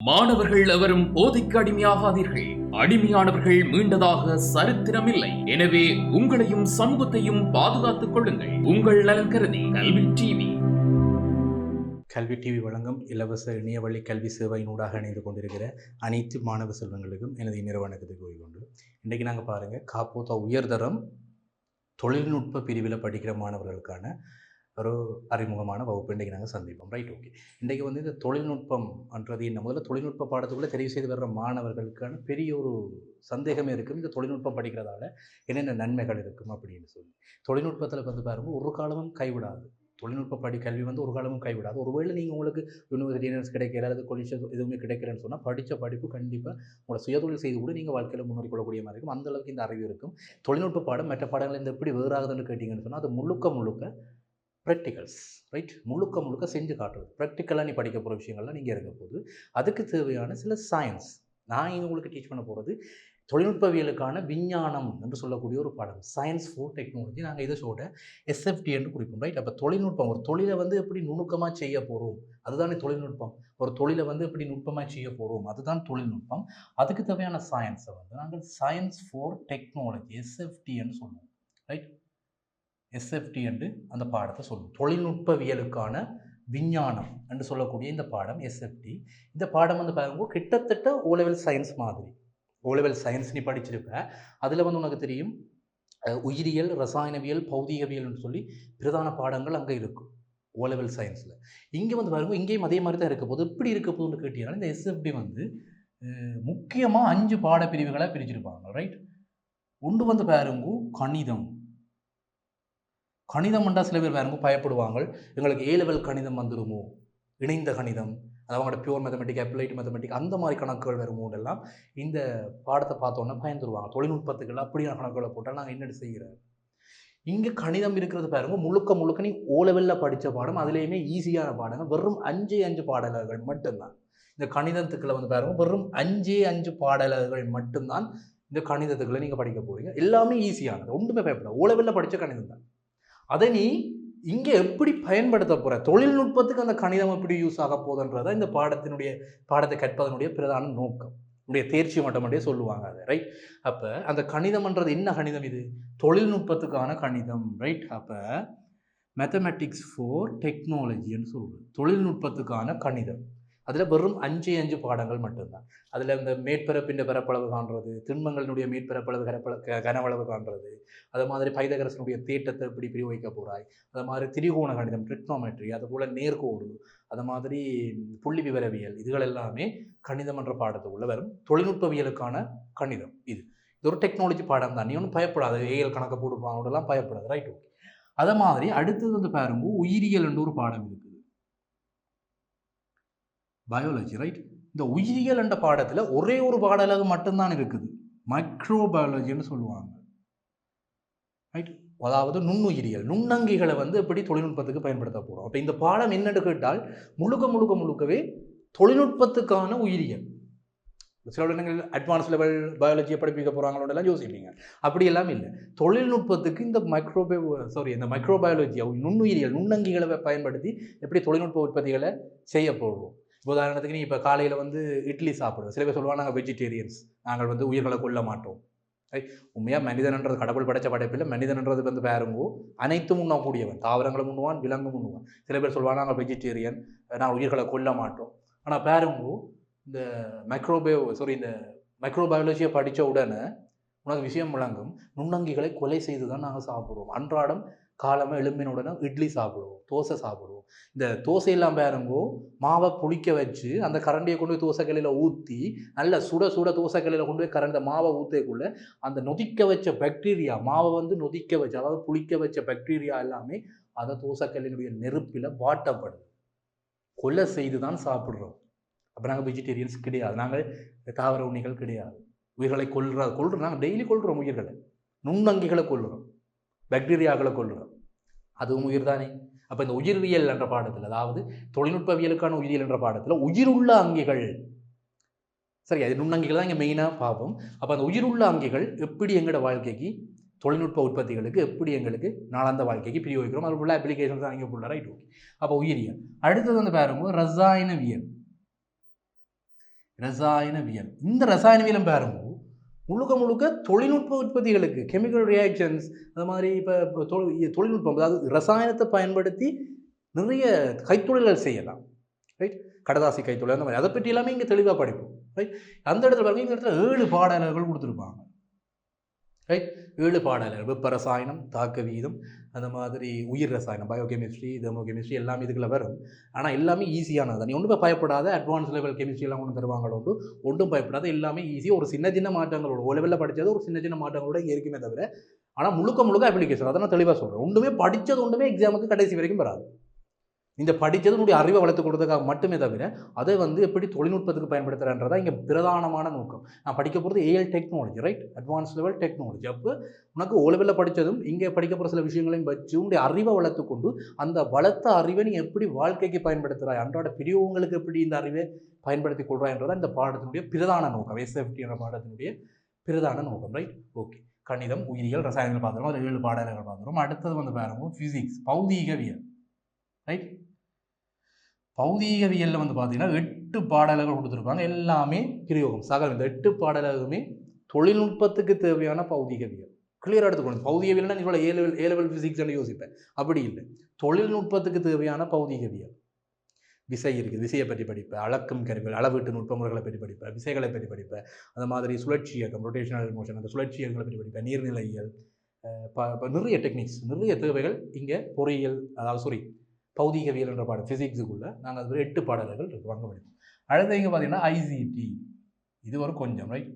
மாணவர்கள் எவரும் போதைக்கு அடிமையாகாதீர்கள். அடிமையானவர்கள் மீண்டதாக சரித்திரமில்லை. எனவே உங்களையும் சமூகத்தையும் பாதுகாத்துக் கொள்ளுங்கள். உங்கள் நலன் கருதி கல்வி டிவி. கல்வி டிவி வழங்கும் இலவச இணையவழி கல்வி சேவையினூடாக இணைந்து கொண்டிருக்கிற அனைத்து மாணவ செல்வங்களுக்கும் எனது நிறுவனத்தை கூறிக்கொண்டு இன்றைக்கு நாங்கள் பாருங்கள் காப்போத்தா உயர்தரம் தொழில்நுட்ப பிரிவில் படிக்கிற மாணவர்களுக்கான ஒரு அறிமுகமான வகுப்பு இன்றைக்கு நாங்கள் சந்திப்போம். Right, okay. இன்றைக்கு வந்து இந்த தொழில்நுட்பம்ன்றது என்ன, முதல்ல தொழில்நுட்ப பாடத்துக்குள்ளே தெரிவு செய்து வர்ற மாணவர்களுக்கான பெரிய ஒரு சந்தேகமே இருக்கும். இந்த தொழில்நுட்பம் படிக்கிறதால என்னென்ன நன்மைகள் இருக்கும் அப்படின்னு சொல்லி. தொழில்நுட்பத்தில் வந்து பாருங்கள் ஒரு காலமும் கைவிடாது. தொழில்நுட்ப கல்வி வந்து ஒரு காலமும் கைவிடாது. ஒருவேளை நீங்கள் உங்களுக்கு யூனிவர்சிட்டி கிடைக்கல அல்லது கொலிஷ எதுவுமே கிடைக்கலன்னு சொன்னால் படித்த படிப்பு கண்டிப்பாக உங்களை சுயதொழில் செய்து கூட நீங்கள் வாழ்க்கையில் முன்னேறி கொள்ளக்கூடிய மாதிரி இருக்கும். அந்தளவுக்கு இந்த அறிவு இருக்கும். தொழில்நுட்ப பாடம் மற்ற பாடங்கள் இந்த எப்படி வேறாகுதுன்னு கேட்டிங்கன்னு சொன்னால் அது முழுக்க ப்ராக்டிகல்ஸ், ரைட். முழுக்க செஞ்சு காட்டுறது. ப்ராக்டிக்கலாக நீ படிக்க போகிற விஷயங்கள்லாம் நீங்கள் இருக்க போது அதுக்கு தேவையான சில சயின்ஸ் நான் இங்கே உங்களுக்கு டீச் பண்ண போகிறது தொழில்நுட்பவியலுக்கான விஞ்ஞானம் என்று சொல்லக்கூடிய ஒரு பாடம், சயின்ஸ் ஃபார் டெக்னாலஜி. நாங்கள் இதை சொல்ல எஸ்எஃப்டி என்று குறிப்போம், ரைட். அப்போ தொழில்நுட்பம் ஒரு தொழிலை வந்து எப்படி நுணுக்கமாக செய்ய போகிறோம் அதுதானே தொழில்நுட்பம். ஒரு தொழிலை வந்து எப்படி நுட்பமாக செய்ய போகிறோம் அதுதான் தொழில்நுட்பம். அதுக்கு தேவையான சயின்ஸை வந்து நாங்கள் சயின்ஸ் ஃபார் டெக்னாலஜி எஸ்எஃப்டி என்று சொல்லுவோம், ரைட். எஸ்எஃப்டி என்று அந்த பாடத்தை சொல்லுவோம். தொழில்நுட்பவியலுக்கான விஞ்ஞானம் என்று சொல்லக்கூடிய இந்த பாடம் எஸ்எஃப்டி. இந்த பாடம் வந்து பாருங்க கிட்டத்தட்ட ஓ லெவல் சயின்ஸ் மாதிரி. ஓ லெவல் சயின்ஸ் நீ படிச்சிருப்ப, அதில் வந்து உனக்கு தெரியும் உயிரியல், ரசாயனவியல், பௌதிகவியல்னு சொல்லி பிரதான பாடங்கள் அங்கே இருக்கும் ஓ லெவல் சயின்ஸில். இங்கே வந்து பாருங்க இங்கேயும் அதே மாதிரி தான் இருக்க போது. எப்படி இருக்க போதுன்னு கேட்டீங்கன்னா இந்த எஸ்எஃப்டி வந்து முக்கியமாக 5 பாடப்பிரிவுகளாக பிரிச்சிருப்பாங்க, ரைட். ஒன்று வந்து பாருங்க கணிதம். கணிதம்ண்டா சில பேர் பாருங்க பயப்படுவாங்க, எங்களுக்கு ஏ லெவல் கணிதம் வந்துடுமோ, இணைந்த கணிதம், அது அவங்களோட பியூர் மேத்தமெட்டிக், அப்ளைட் மேத்தமெட்டிக் அந்த மாதிரி கணக்குகள் வருமோடெல்லாம் இந்த பாடத்தை பார்த்தோன்னா பயந்துருவாங்க. தொழில்நுட்பத்துக்கள் அப்படியான கணக்குகளை போட்டால் நாங்கள் என்னென்னு செய்கிறோம். இங்கே கணிதம் இருக்கிறது பாருங்க முழுக்க நீ ஓ லெவலில் படித்த பாடம், அதுலேயுமே ஈஸியான பாடங்கள், வெறும் 5 பாடல்கள் மட்டும்தான். இந்த கணிதத்துக்களை வந்து பாருங்க வெறும் 5 பாடல்கள் மட்டும்தான் இந்த கணிதத்துக்களை நீங்கள் படிக்க போகிறீங்க. எல்லாமே ஈஸியானது, ஒன்றுமே பயப்படாது. ஓ லெவலில் படித்த கணிதம் தான். அதை நீ இங்கே எப்படி பயன்படுத்த போகிற, தொழில்நுட்பத்துக்கு அந்த கணிதம் எப்படி யூஸ் ஆக போகுதுன்றதை இந்த பாடத்தை கற்பதனுடைய பிரதான நோக்கம். உடைய தேர்ச்சி மட்டமட்டே சொல்லுவாங்க அதை, ரைட். அப்போ அந்த கணிதம்ன்றது என்ன கணிதம்? இது தொழில்நுட்பத்துக்கான கணிதம், ரைட். அப்போ மேத்தமெட்டிக்ஸ் ஃபார் டெக்னாலஜின்னு சொல்லுவோம், தொழில்நுட்பத்துக்கான கணிதம். அதில் வெறும் 5 பாடங்கள் மட்டும்தான். அதில் இந்த மேற்பரப்பின் பரப்பளவு காண்றது, திண்மங்களினுடைய மேற்பரப்பளவு கனவளவு காண்றது, அது மாதிரி பைதகரசனுடைய தேட்டத்தை எப்படி பிரயோகிக்க போகிறாய், அது மாதிரி திரிகோண கணிதம், ட்ரிக்னோமெட்ரி, அதுபோல் நேர்கோடு, அது மாதிரி புள்ளி விவரவியல், இதுகள் எல்லாமே கணிதம் என்ற பாடத்துக்குள்ளே வரும். தொழில்நுட்பவியலுக்கான கணிதம் இது ஒரு டெக்னாலஜி பாடம் தான். நீ ஒன்றும் பயப்படாது, ஏஎல் கணக்கு போட்டுப்பாங்கலாம் பயப்படாது, ரைட், ஓகே. அதை மாதிரி அடுத்தது வந்து பாருங்க உயிரியல் என்ற ஒரு பாடம் இருக்குது, பயாலஜி, ரைட். இந்த உயிரியல் என்ற பாடத்தில் ஒரே ஒரு பாடலாக மட்டும்தான் இருக்குது, மைக்ரோபயாலஜின்னு சொல்லுவாங்க, ரைட். அதாவது நுண்ணுயிரியல், நுண்ணங்கிகளை வந்து எப்படி தொழில்நுட்பத்துக்கு பயன்படுத்த போகிறோம். அப்போ இந்த பாடம் என்னென்னு கேட்டால் முழுக்கவே தொழில்நுட்பத்துக்கான உயிரியல். சில இடங்கள் அட்வான்ஸ் லெவல் பயாலஜியை படிப்பிக்க போகிறாங்களோடலாம் யோசிப்பீங்க, அப்படியெல்லாம் இல்லை. தொழில்நுட்பத்துக்கு இந்த இந்த மைக்ரோபயாலஜி நுண்ணுயிரியல், நுண்ணங்கிகளை பயன்படுத்தி எப்படி தொழில்நுட்ப உற்பத்திகளை செய்ய போடுவோம். உதாரணத்துக்கு நீ இப்போ காலையில் வந்து இட்லி சாப்பிடுவோம், சில பேர் சொல்லுவாங்க நாங்கள் வெஜிடேரியன்ஸ், நாங்கள் வந்து உயிர்களை கொல்ல மாட்டோம். உண்மையாக மனிதன்ன்றது கடவுள் படைத்த படைப்பில் மனிதன்ன்றது வந்து பாருங்கோ அனைத்தும் உண்ணக்கூடியவன், தாவரங்களும் உண்ணுவான், விலங்கும் உண்ணுவான். சில பேர் சொல்லுவாங்க நாங்கள் வெஜிடேரியன், நாங்கள் உயிர்களை கொல்ல மாட்டோம். ஆனால் பாருங்கோ இந்த இந்த மைக்ரோபயாலஜியை படித்த உடனே உனக்கு விஷயம் விளங்கும், நுண்ணங்கிகளை கொலை செய்து தான் நாங்கள் சாப்பிடுவோம். அன்றாடம் காலமாக எலும்பினுடனே இட்லி சாப்பிடுவோம், தோசை சாப்பிடுவோம். இந்த தோசையெல்லாம் பாருங்கோ மாவை புளிக்க வச்சு அந்த கரண்டியை கொண்டு போய் தோசைக்கல்லில் ஊற்றி நல்ல சுட தோசைக்கல்லில் கொண்டு போய் கரண்ட மாவை ஊற்றக்குள்ளே அந்த நொதிக்க வச்ச பாக்டீரியா, மாவை வந்து நொதிக்க வச்சு அதாவது புளிக்க வச்ச பாக்டீரியா எல்லாமே அதை தோசைக்கல்லினுடைய நெருப்பில் வாட்டப்படுது, கொலை செய்து தான் சாப்பிட்றோம். அப்போ நாங்கள் வெஜிடேரியன்ஸ் கிடையாது, நாங்கள் தாவர உண்ணிகள் கிடையாது. உயிர்களை கொல்றோம், நாங்கள் டெய்லி கொல்கிறோம் உயிர்களை, நுண்ணங்கிகளை கொல்லுறோம், பாக்டீரியாக்களை கொல்லுறோம், அதுவும் உயிர் தானே. அப்போ இந்த உயிரியல் என்ற பாடத்தில், அதாவது தொழில்நுட்பவியலுக்கான உயிரியல் என்ற பாடத்தில் உயிருள்ள அங்கிகள், சரி அது நுண்ணங்கிகள் தான் இங்கே மெயினாக பார்ப்போம். அப்போ அந்த உயிருள்ள அங்கிகள் எப்படி எங்களோட வாழ்க்கைக்கு, தொழில்நுட்ப உற்பத்திகளுக்கு எப்படி எங்களுக்கு நாளாந்த வாழ்க்கைக்கு பிரயோகிக்கிறோம், அது ஃபுல்லாக அப்ளிகேஷன்ஸ் தான் இங்கே ஃபுல்லாக, ரைட், ஓகே. அப்போ உயிரியல். அடுத்தது வந்து பாருங்க ரசாயனவியல். ரசாயனவியல். இந்த ரசாயனவியலும் பாருங்க முழுக்க முழுக்க தொழில்நுட்ப உற்பத்திகளுக்கு கெமிக்கல் ரியாக்ஷன்ஸ் அது மாதிரி இப்போ தொழில்நுட்பம் அதாவது ரசாயனத்தை பயன்படுத்தி நிறைய கைத்தொழில்கள் செய்யலாம். ரைட், கடதாசி கைத்தொழில் அந்த மாதிரி அதை பற்றி எல்லாமே இங்கே தெளிவாக படிப்போம். ரைட், அந்த இடத்துல பாருங்க இந்த இடத்துல 7 பாடல்கள் கொடுத்துருப்பாங்க. ரைட், 7 பாடல்கள் வெப்ப ரசாயனம், தாக்க வீதம், அந்த மாதிரி உயிர் ரசாயனம், பயோகெமிஸ்ட்ரி, தெர்மோகெமிஸ்ட்ரி எல்லாமே இதுக்குள்ள வரும். ஆனால் எல்லாமே ஈஸியானது. நீ ஒன்றுமே பயப்படாத, அட்வான்ஸ் லெவல் கெமிஸ்ட்ரி எல்லாம் ஒன்று தருவாங்களோ ஒன்றும் பயப்படாத, எல்லாமே ஈஸியாக ஒரு சின்ன சின்ன மாற்றங்களோட ஓ லெவலில் படித்தது ஒரு சின்ன சின்ன மாற்றங்களோட இங்கே இருக்குமே தவிர ஆனால் முழுக்க முழுக்க அப்ளிகேஷன். அதை நான் தெளிவாக சொல்கிறேன். ஒன்றுமே படித்தது ஒன்றுமே எக்ஸாமுக்கு கடைசி வரைக்கும் வராது. இந்த படித்தது உங்களுடைய அறிவை வளர்த்து கொடுத்ததுக்காக மட்டுமே தவிர அதை வந்து எப்படி தொழில்நுட்பத்துக்கு பயன்படுத்துகிறன்றதா இங்கே பிரதானமான நோக்கம். நான் படிக்க போகிறது AL technology, right, advance level technology. அப்போ உனக்கு ஓ லெவலில் படித்ததும் இங்கே படிக்க போகிற சில விஷயங்களையும் வச்சு உங்களுடைய அறிவை வளர்த்து கொண்டு அந்த வளர்த்த அறிவை நீ எப்படி வாழ்க்கைக்கு பயன்படுத்துகிறாய், அன்றாட பிரிவுங்களுக்கு எப்படி இந்த அறிவை பயன்படுத்தி கொள்றாய்ன்றதா இந்த பாடத்தினுடைய பிரதான நோக்கம். எஸ்எஃப்டி என்ற பாடத்தினுடைய பிரதான நோக்கம். Right, okay. கணிதம், உயிரியல், ரசாயனங்கள் பார்த்துருவோம். அதில் 7 பாடல்கள் பார்த்துருவோம். அடுத்தது வந்து பாருங்க ஃபிசிக்ஸ், பௌதீகவியல். ரைட், பௌதீகவியலில் வந்து பார்த்தீங்கன்னா 8 பாடல்கள் கொடுத்துருப்பாங்க. எல்லாமே பிரயோகம் சகலம். இந்த 8 பாடல்களுமே தொழில்நுட்பத்துக்கு தேவையான பௌதீகவியல். கிளியராக எடுத்துக்கணும். பௌதீகவியல்னா நீ சொல்ல ஏ லெவல் ஃபிசிக்ஸ்ன்னு யோசிப்பேன். அப்படி இல்லை, தொழில்நுட்பத்துக்கு தேவையான பௌதீகவியல். விசை இருக்குது, விசையை பற்றி படிப்பேன். அளக்கும் கருவிகள், அளவீட்டு நுட்பமுறைகளை பற்றி படிப்பேன். விசைகளை பற்றி படிப்பேன். அந்த மாதிரி சுழற்சி இயக்கம், ரொட்டேஷனல் மோஷன், அந்த சுழற்சி இயக்கங்களை பற்றி படிப்பேன். நீர்நிலையியல், நிறைய டெக்னிக்ஸ், நிறைய தேவைகள் இங்கே பொறியியல், அதாவது பௌதீகவியல் என்ற பாடம் ஃபிசிக்ஸுக்குள்ள நாங்கள் அது 8 பாடல்கள் இருக்கு, வாங்க படிப்போம். அடுத்து இங்கே பார்த்தீங்கன்னா ஐசிடி, இது ஒரு கொஞ்சம். ரைட்,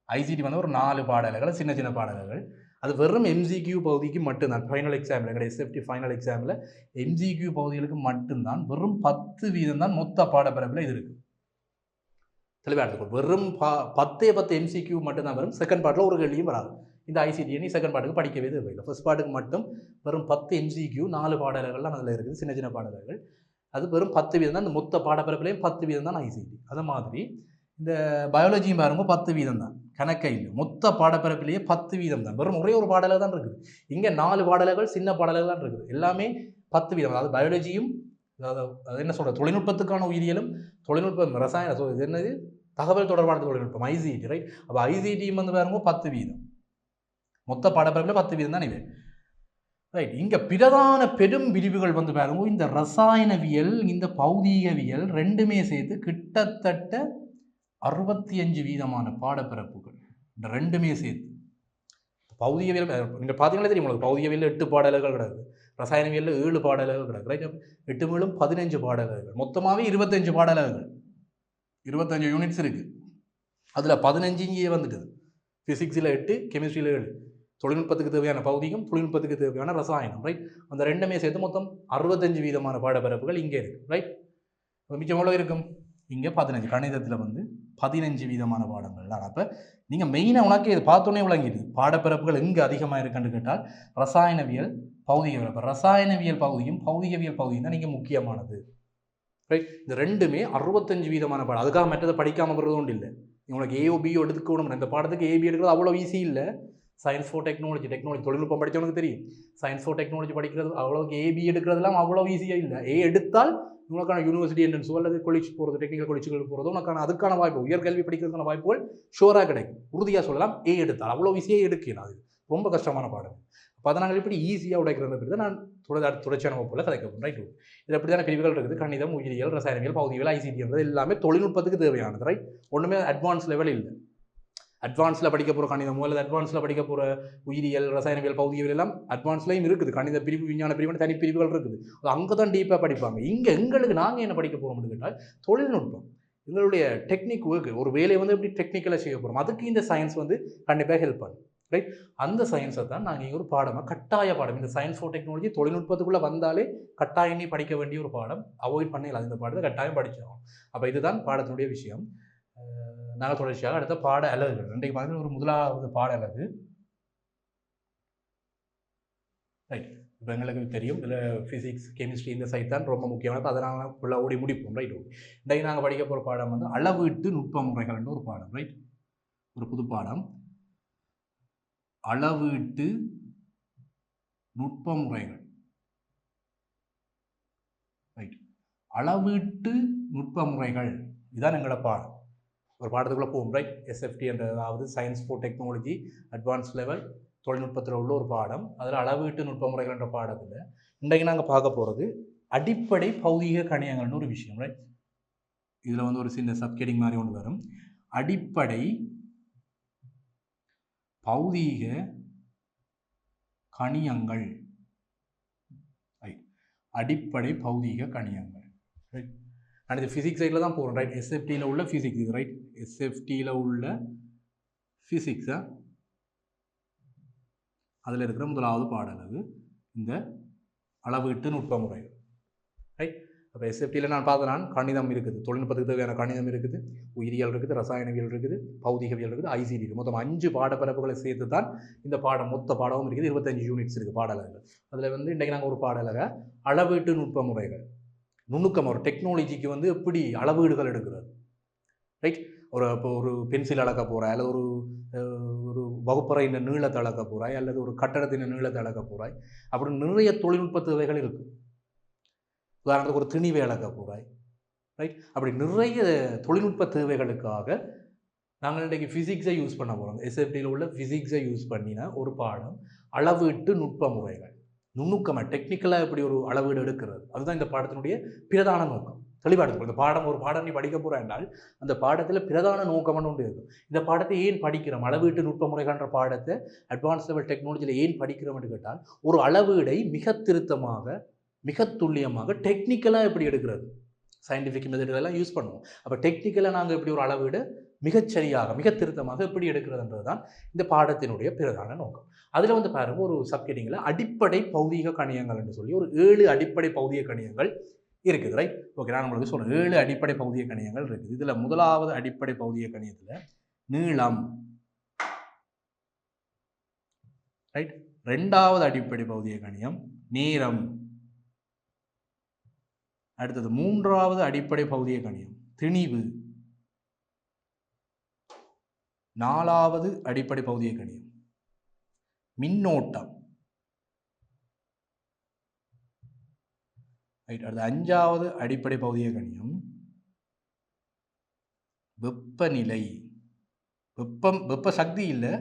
ஐசிடி வந்து ஒரு 4 பாடல்கள், சின்ன சின்ன பாடல்கள். அது வெறும் எம்சிக்யூ பகுதிக்கு மட்டும்தான். ஃபைனல் எக்ஸாமில் கிடையாது, எஸ்எஃப்டி ஃபைனல் எக்ஸாமில் எம்சிக்யூ பகுதிகளுக்கு மட்டும்தான் வெறும் 10% தான் மொத்த பாடப்பரப்பில் இது இருக்குது. தெளிவாக எடுத்துக்கணும். வெறும் 10 எம்சிக்யூ மட்டும்தான் வரும். செகண்ட் பார்ட்டில் ஒரு கேள்வியும் வராது. இந்த ஐசிடியை நீ செகண்ட் பார்ட்டுக்கு படிக்கவே தேவையில்லை. ஃபர்ஸ்ட் பார்ட்டுக்கு மட்டும் வெறும் 10 எம்சிக்யூ 4 பாடல்கள்லாம் அதில் இருக்குது, சின்ன சின்ன பாடல்கள். அது வெறும் 10% தான். இந்த மொத்த பாடப்பரப்புலையும் 10% தான் ஐசிடி. அது மாதிரி இந்த பயாலஜியும் பாருங்க 10% தான். கணக்கை இல்லை, மொத்த பாடப்பரப்பிலேயே 10% தான். வெறும் ஒரே ஒரு பாடல்கள் தான் இருக்குது. இங்கே 4 பாடல்கள் சின்ன பாடல்கள் தான் இருக்குது. எல்லாமே 10%. அதாவது பயாலஜியும், அதாவது என்ன சொல்கிறது, தொழில்நுட்பத்துக்கான உயிரியலும், தொழில்நுட்பம் ரசாயன, இது என்னது, தகவல் தொடர்பான தொழில்நுட்பம் ஐசிடி. ரைட், அப்போ ஐசிடியும் வந்து பாருங்க 10%. மொத்த பாடப்பரப்பில் 10% தான் இது. ரைட், இங்கே பிரதான பெரும் பிரிவுகள் வந்து பாருங்க இந்த ரசாயனவியல், இந்த பௌதீகவியல் ரெண்டுமே சேர்த்து கிட்டத்தட்ட 65% பாடப்பரப்புகள். இந்த ரெண்டுமே சேர்த்து பௌதீகவியல் நீங்கள் பார்த்தீங்களா தெரியும் உங்களுக்கு. பௌதீகவியல் 8 பாடல்கள் கிடக்குது, ரசாயனவியலில் 7 பாடல்கள் கிடக்கு. ரைட், 8 மேலும் 15 பாடல்கள், மொத்தமாகவே 25 பாடல்கள், 25 யூனிட்ஸ் இருக்குது. அதில் 15 இங்கே வந்துட்டுது. ஃபிசிக்ஸில் 8, கெமிஸ்ட்ரியில் 7. தொழில்நுட்பத்துக்கு தேவையான பௌதிகம், தொழில்நுட்பத்துக்கு தேவையான ரசாயனம். ரைட், அந்த ரெண்டுமே சேர்த்து மொத்தம் 65% பாடப்பரப்புகள் இங்கே இருக்குது. ரைட், மிச்சம் எவ்வளோ இருக்கும்? இங்கே 15. கணிதத்தில் வந்து 15% பாடங்கள் தான். அப்போ நீங்கள் மெயினாக உனக்கு இது பார்த்தோன்னே விளங்கிடுது பாடப்பரப்புகள் எங்கே அதிகமாக இருக்குன்னு கேட்டால் ரசாயனவியல், பௌதிகவியல். அப்போ ரசாயனவியல் பகுதியும் பௌதிகவியல் பகுதியும் தான் நீங்கள் முக்கியமானது. ரைட், இந்த ரெண்டுமே 65% பாடம். அதுக்காக மற்றதை படிக்காமல் போகிறது ஒன்று இல்லை. உங்களுக்கு ஏஓபியோ எடுத்துக்கணும். இந்த பாடத்துக்கு ஏபி எடுக்கிறது அவ்வளோ ஈஸி இல்லை. சயின்ஸ் ஃபார் டெக்னாலஜி தொழில்நுட்பம் படித்தவனுக்கு தெரியும். சயின்ஸ் ஃபார் டெக்னாலஜி படிக்கிறது அவ்வளோக்கு ஏபி எடுக்கிறதுலாம் அவ்வளோ ஈஸியாக இல்லை. ஏ எடுத்தால் உனக்கான யூனிவர்சிட்டி என்ட்ரன்ஸோ அல்லது காலேஜ் போகிறது, டெக்னிக்கல் காலேஜுகள் போகிறதோ உனக்கான அதுக்கான வாய்ப்பு, உயர்கல்வி படிக்கிறதுக்கான வாய்ப்புகள் ஷோராக கிடைக்கும். உறுதியாக சொல்லலாம். ஏ எடுத்தால் அவ்வளோ ஈஸியாக எடுக்கலாம். அது ரொம்ப கஷ்டமான பாடம். அப்போ அதை நாங்கள் இப்படி ஈஸியாக உடைக்கிறது பற்றி தான் நான் தொடர்ச்சியான வகுப்பில் கதைக்கப்போம். ரைட், இதில் எப்படி தானே பிரிவுகள் இருக்குது. கணிதம், உயிரியல், ரசாயனவியல், பௌதிகவியல், ஐசிடி என்பது எல்லாமே தொழில்நுட்பத்துக்கு தேவையானது. ரைட், ஒன்றுமே அட்வான்ஸ் லெவல் இல்லை. அட்வான்ஸில் படிக்க போகிற கணிதமோ அல்லது அட்வான்ஸில் படிக்க போகிற உயிரியல், ரசாயனவியல், பௌதிகவியல் எல்லாம் அட்வான்ஸ்லையும் இருக்குது. கணித பிரிவு, விஞ்ஞான பிரிவுன்னு தனி பிரிவுகள் இருக்குது. அது அங்கே தான் டீப்பாக படிப்பாங்க. இங்கே எங்களுக்கு நாங்கள் என்ன படிக்க போகிறோம்னு கேட்டால் தொழில்நுட்பம், எங்களுடைய டெக்னிக் ஒர்க்கு, ஒரு வேலையை வந்து எப்படி டெக்னிக்கலாக செய்ய போகிறோம், அதுக்கு இந்த சயின்ஸ் வந்து கண்டிப்பாக ஹெல்ப் பண்ணும். ரைட், அந்த சயின்ஸை தான் நாங்கள் இங்கே ஒரு பாடமாக, கட்டாய பாடம். இந்த சயின்ஸ் ஃபார் டெக்னாலஜி தொழில்நுட்பத்துக்குள்ளே வந்தாலே கட்டாயம் படிக்க வேண்டிய ஒரு பாடம். அவாய்ட் பண்ணலாம். இந்த பாடத்தை கட்டாயம் படிச்சாகும். அப்போ இதுதான் பாடத்தினுடைய விஷயம். நாங்கள் தொடர்ச்சியாக அடுத்த பாட அலகுகள் இன்றைக்கு பார்த்தீங்கன்னா ஒரு முதலாவது பாட அலகு. ரைட், இப்போ எங்களுக்கு தெரியும் இதில் ஃபிசிக்ஸ், கெமிஸ்ட்ரி இந்த சைட் தான் ரொம்ப முக்கியமானது. அதை நாங்கள் ஃபுல்லாக ஓடி முடிப்போம். ரைட், இன்றைக்கு நாங்கள் படிக்க போகிற பாடம் வந்து அளவீட்டு நுட்ப முறைகள்ன்ற ஒரு பாடம். ரைட், ஒரு புது பாடம், அளவீட்டு நுட்ப முறைகள். ரைட், அளவீட்டு நுட்ப முறைகள் இதுதான் எங்களோட பாடம். ஒரு பாடத்துக்குள்ளே போகும் ரைட். SFT என்ற அதாவது science for technology advance level தொழில்நுட்பத்தில் உள்ள ஒரு பாடம். அதில் அளவீட்டு நுட்ப முறைகள் என்ற பாடத்தில் இன்றைக்கு நாங்கள் பார்க்க போகிறது அடிப்படை பௌதீக கணியங்கள்னு ஒரு விஷயம் ரைட். இதில் வந்து ஒரு சின்ன சப்கெடிங் மாதிரி ஒன்று வரும். அடிப்படை பௌதீக கணியங்கள், அடிப்படை பௌதீக கணியங்கள் ரைட். அண்ட் இது ஃபிசிக்ஸ் சைடில் தான் போகிறோம் ரைட். SFTயில் உள்ள ஃபிசிக்ஸ் இது ரைட். SFTயில் உள்ள ஃபிசிக்ஸை அதில் இருக்கிற முதலாவது பாடலகு இந்த அளவீட்டு நுட்ப முறைகள் ரைட். அப்போ SFTயில் நான் பார்த்தேன், கணிதம் இருக்குது, தொழில்நுட்பத்துக்கு தேவையான கணிதம் இருக்குது, உயிரியல் இருக்குது, ரசாயனவியல் இருக்குது, பௌதிகவியல் இருக்குது, ICT இருக்குது. மொத்தம் 5 பாடப்பரப்புகளை சேர்த்து தான் இந்த பாடம் மொத்த பாடமும் இருக்குது. 25 யூனிட்ஸ் இருக்குது பாடலர்கள். அதில் வந்து இன்றைக்கு நாங்கள் ஒரு பாடலக அளவீட்டு நுட்ப முறைகள், நுணுக்கம், ஒரு டெக்னாலஜிக்கு வந்து எப்படி அளவீடுகள் எடுக்கிறது ரைட். இப்போ ஒரு பென்சில் அளக்க போகிறாய், அல்லது ஒரு வகுப்பறையின் நீளத்தை அளக்க போகிறாய், அல்லது ஒரு கட்டடத்தின் நீளத்தை அளக்க போகிறாய். அப்படி நிறைய தொழில்நுட்ப தேவைகள் இருக்குது. உதாரணத்துக்கு ஒரு திணிவை அளக்க போகிறாய் ரைட். அப்படி நிறைய தொழில்நுட்ப தேவைகளுக்காக நாங்கள் இன்றைக்கு ஃபிசிக்ஸை யூஸ் பண்ண போகிறோம். SFTயில் உள்ள ஃபிசிக்ஸை யூஸ் பண்ணினா ஒரு பாடம் அளவீட்டு நுட்ப முறைகள், நுணுக்கமாக டெக்னிக்கலாக எப்படி ஒரு அளவீடு எடுக்கிறது, அதுதான் இந்த பாடத்தினுடைய பிரதான நோக்கம். தெளிவாக எடுத்துக்கணும். இந்த பாடம் ஒரு பாடம் நீ படிக்க போகிற என்றால் அந்த பாடத்தில் பிரதான நோக்கம்னு ஒன்று இருக்கும். இந்த பாடத்தை ஏன் படிக்கிறோம், அளவீட்டு நுட்ப முறைகள்ன்ற பாடத்தை அட்வான்ஸ் லெவல் டெக்னாலஜியில் ஏன் படிக்கிறோம்னு கேட்டால், ஒரு அளவீடை மிக திருத்தமாக, மிக துல்லியமாக, டெக்னிக்கலாக எப்படி எடுக்கிறது, சயின்டிஃபிக் மெத்தட்களெல்லாம் யூஸ் பண்ணுவோம். அப்போ டெக்னிக்கலாக நாங்கள் எப்படி ஒரு அளவீடு மிகச்சரியாக, மிக திருத்தமாக எப்படி எடுக்கிறதுன்றது தான் இந்த பாடத்தினுடைய பிரதான நோக்கம். அதில் வந்து பாருங்கள், ஒரு சப்கெட்டிங்கில் அடிப்படை பௌதீக கணியங்கள் என்று சொல்லி ஒரு 7 அடிப்படை பௌதீக கணியங்கள் இருக்குது ரைட். ஓகே, நான் உங்களுக்கு சொல்கிறேன். 7 அடிப்படை பௌதீக கணியங்கள் இருக்குது. இதில் முதலாவது அடிப்படை பௌதீக கணியத்தில் நீளம் ரைட். 2வது அடிப்படை பௌதீக கணியம் நேரம். அடுத்தது 3வது அடிப்படை பௌதீக கணியம் திணிவு. 4வது அடிப்படை பௌதீக கணியம் மின்னோட்டம் ரைட். அடுத்து 5வது அடிப்படை பௌதீக கணியம் வெப்பநிலை. வெப்ப சக்தி இல்லை,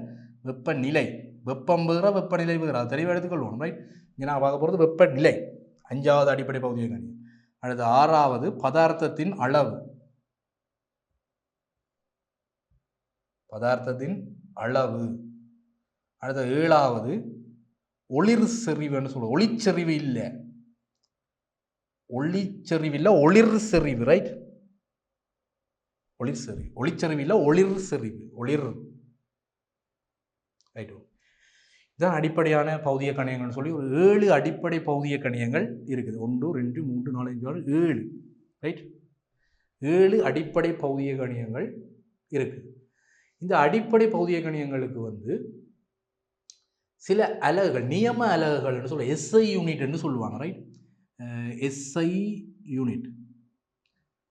வெப்பநிலை. வெப்பம் வேற, வெப்பநிலை வேற, அது தெளிவாக எடுத்துக்கொள்வோம் ரைட். இங்கே நான் பார்க்க போகிறது வெப்பநிலை, 5வது அடிப்படை பௌதீக கணியம். அடுத்து 6வது பதார்த்தத்தின் அளவு. பதார்த்தத்தின் அளவு. அடுத்து 7வது ஒளிர் செறிவுன்னு சொல்லுவோம். ஒளிச்செறிவு இல்லை, ஒளிச்செறிவு இல்லை, ஒளிர் செறிவு ரைட். ஒளிர் செறிவு, ஒளிச்செறிவு இல்லை, ஒளிர் செறிவு, ஒளிர் ரைட். இதுதான் அடிப்படையான பௌதிக கணியங்கள்னு சொல்லி ஒரு 7 அடிப்படை பௌதிக கணியங்கள் இருக்குது. 1 2 3 4 5 6 7 ரைட். 7 அடிப்படை பௌதிக கணியங்கள் இருக்குது. இந்த அடிப்படை பௌதிக கணியங்களுக்கு வந்து சில அலகுகள், நியம அலகுகள்னு சொல்ல SI யூனிட்னு சொல்லுவாங்க ரைட். SI unit.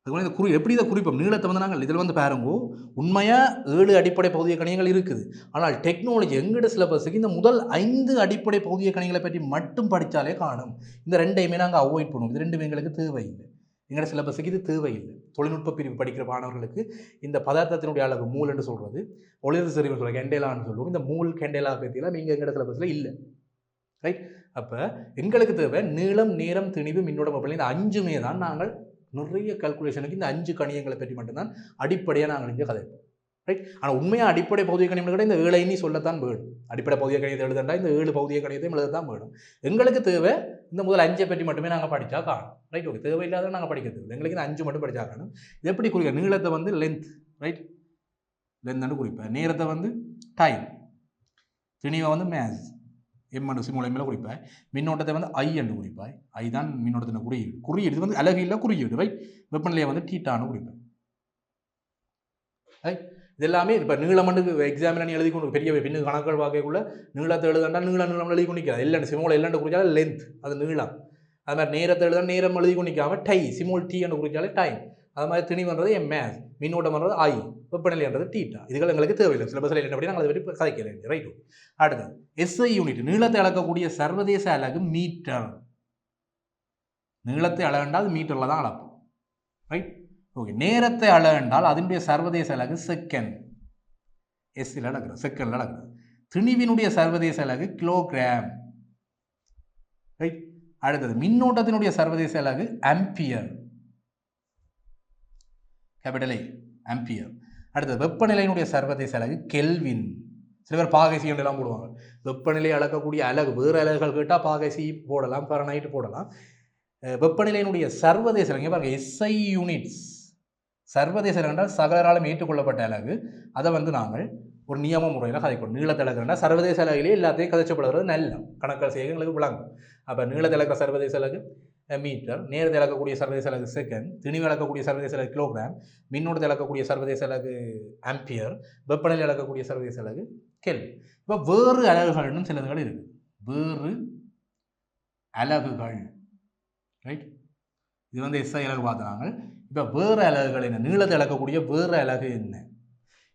அதுக்கு இந்த எப்படி இதை குறிப்போம், நீளத்தை வந்து நாங்கள் இதில் வந்து பாருங்கோ, உண்மையாக 7 அடிப்படை பௌதிக கணியங்கள் இருக்குது. ஆனால் டெக்னாலஜி எங்கட சிலபஸுக்கு இந்த முதல் 5 அடிப்படை பௌதிக கணியங்களை பற்றி மட்டும் படித்தாலே காணும். இந்த 2ஐயுமே நாங்கள் அவாய்ட் பண்ணுவோம். இது 2 எங்களுக்கு தேவையில்லை, எங்களோட சிலபஸுக்கு இது தேவையில்லை. தொழில்நுட்ப பிரிவு படிக்கிற மாணவர்களுக்கு இந்த பதார்த்தத்தினுடைய அழகு மூல் என்று சொல்கிறது, ஒளிர் செறிவு சொல்ல கெண்டேலான்னு சொல்லுவோம். இந்த மூல் கெண்டேலா பற்றியெல்லாம் நீங்கள் எங்களோட சிலபஸில் இல்லை ரைட். அப்போ எங்களுக்கு தேவை நீளம், நேரம், திணிவு, மின்னோட்டம் அப்படின்னு இந்த 5மே தான். நாங்கள் நிறைய கால்குலேஷனுக்கு இந்த 5 கணியங்களை பற்றி மட்டும்தான் அடிப்படையாக நாங்கள் இங்கே கதைப்போம் ரைட். ஆனால் உண்மையாக அடிப்படை பௌதிக கணியம் கூட இந்த 7ஐ சொல்லத்தான் வேணும். அடிப்படை பௌதிக கணியத்தை எழுதண்டா இந்த 7 பௌதிக கணியத்தையும் எழுதத்தான் வேணும். எங்களுக்கு தேவை இந்த முதல் 5 பற்றி மட்டுமே நாங்கள் படித்தா காணும் ரைட். ஓகே, தேவையில்லாத நாங்கள் படிக்க தேவை, எங்களுக்கு இந்த 5 மட்டும் படித்தா காணும். இது எப்படி குறிக்க, நீளத்தை வந்து லென்த் ரைட், லென்த்னு குறிப்பேன். நேரத்தை வந்து டைம், திணிவை வந்து மேத்ஸ் எம் சிமுலைமில் குறிப்பாய். மின்னோட்டத்தை வந்து I என்று குறிப்பாய். I தான் மின்னோட்டத்தின் குறியீடு. குறியீடு இது வந்து அலகு இல்லை, குறியீடு ரைட். வெப்பநிலையை வந்து தீட்டான்னு குறிப்பேன் ரைட். இது எல்லாமே இப்போ நீளமண்டு எக்ஸாமில் நீ எழுதி கொண்டு பெரிய பின்னு கணக்குகள் பார்க்கக்குள்ள நீளத்தை எழுதண்டா நீளம் எழுதி கொண்டிருக்காது. இல்லைன்னு சிமுலை இல்லைன்னு குறிச்சாலே லென்த், அது நீளம். அது மாதிரி நேரத்தை எழுத நேரம் எழுதி கொண்டிருக்காம டை, சிமுல் டி என்று குறிச்சாலே டைம். அது மாதிரி திணிவுன்றது எம் மேத்ஸ், மின்னோட்டம் பண்ணுறது I, வெப்பநிலைன்றது தீட்டா. இதுகள் எங்களுக்கு தேவையில்லை, சிலபஸில் என்னபடி நாங்கள் அதை பற்றி கதைக்கிறேன் ரைட். அடுத்தது SI யூனிட், நீளத்தை அளக்கக்கூடிய சர்வதேச அலகு மீட்டர். நீளத்தை அளந்தால் மீட்டரில் தான் அளப்போம் ரைட். ஓகே, நேரத்தை அள என்றால் அதனுடைய சர்வதேச அலகு செகண்ட், எஸ்ஸில் அளக்குறது, செகண்டில் அளக்குறது. திணிவினுடைய சர்வதேச அலகு கிலோகிராம். ரைட். அடுத்தது மின்னோட்டத்தினுடைய சர்வதேச அலகு ஆம்பியர், கேபிட்டல் ஏ, ஆம்பியர். அடுத்தது வெப்பநிலையினுடைய சர்வதேச அலகு கெல்வின். சில பேர் பாகைசி எல்லாம் போடுவாங்க. வெப்பநிலை அளக்கக்கூடிய அலகு வேறு அலகுகள் கேட்டால் பாகைசி போடலாம், ஃபாரன்ஹைட் போடலாம். வெப்பநிலையினுடைய சர்வதேச அலகு பாருங்க, எஸ்ஐ யூனிட்ஸ். சர்வதேச என்றால் சகலராலும் ஏற்றுக்கொள்ளப்பட்ட அலகு. அதை வந்து நாங்கள் ஒரு நியம முறையில் கதைக்கணும். நீளத்தலகுனா சர்வதேச அலகிலே எல்லாத்தையும் கதைச்சப்படுறது நல்ல கணக்கல் செய்ய எங்களுக்கு விளங்கும். அப்போ நீளத்தலக சர்வதேச அலகு மீட்டர், நேரத்தை அளக்கக்கூடிய சர்வதேச அலகு செகண்ட், திணிவு அளக்கக்கூடிய சர்வதேச அலகு கிலோகிராம், மின்னோட்டத்தை அளக்கக்கூடிய சர்வதேச அலகு ஆம்பியர், வெப்பநிலை அளக்கக்கூடிய சர்வதேச அலகு கெல். இப்போ வேறு அலகுகள்னு சிலதுகள் இருக்கு. வேறு அலகுகள், ரைட். இது வந்து எஸ்ஐ அலகு பார்த்தாங்க. இப்போ வேறு அலகுகள் என்ன? நீளத்தை அளக்கக்கூடிய வேறு அலகு என்ன?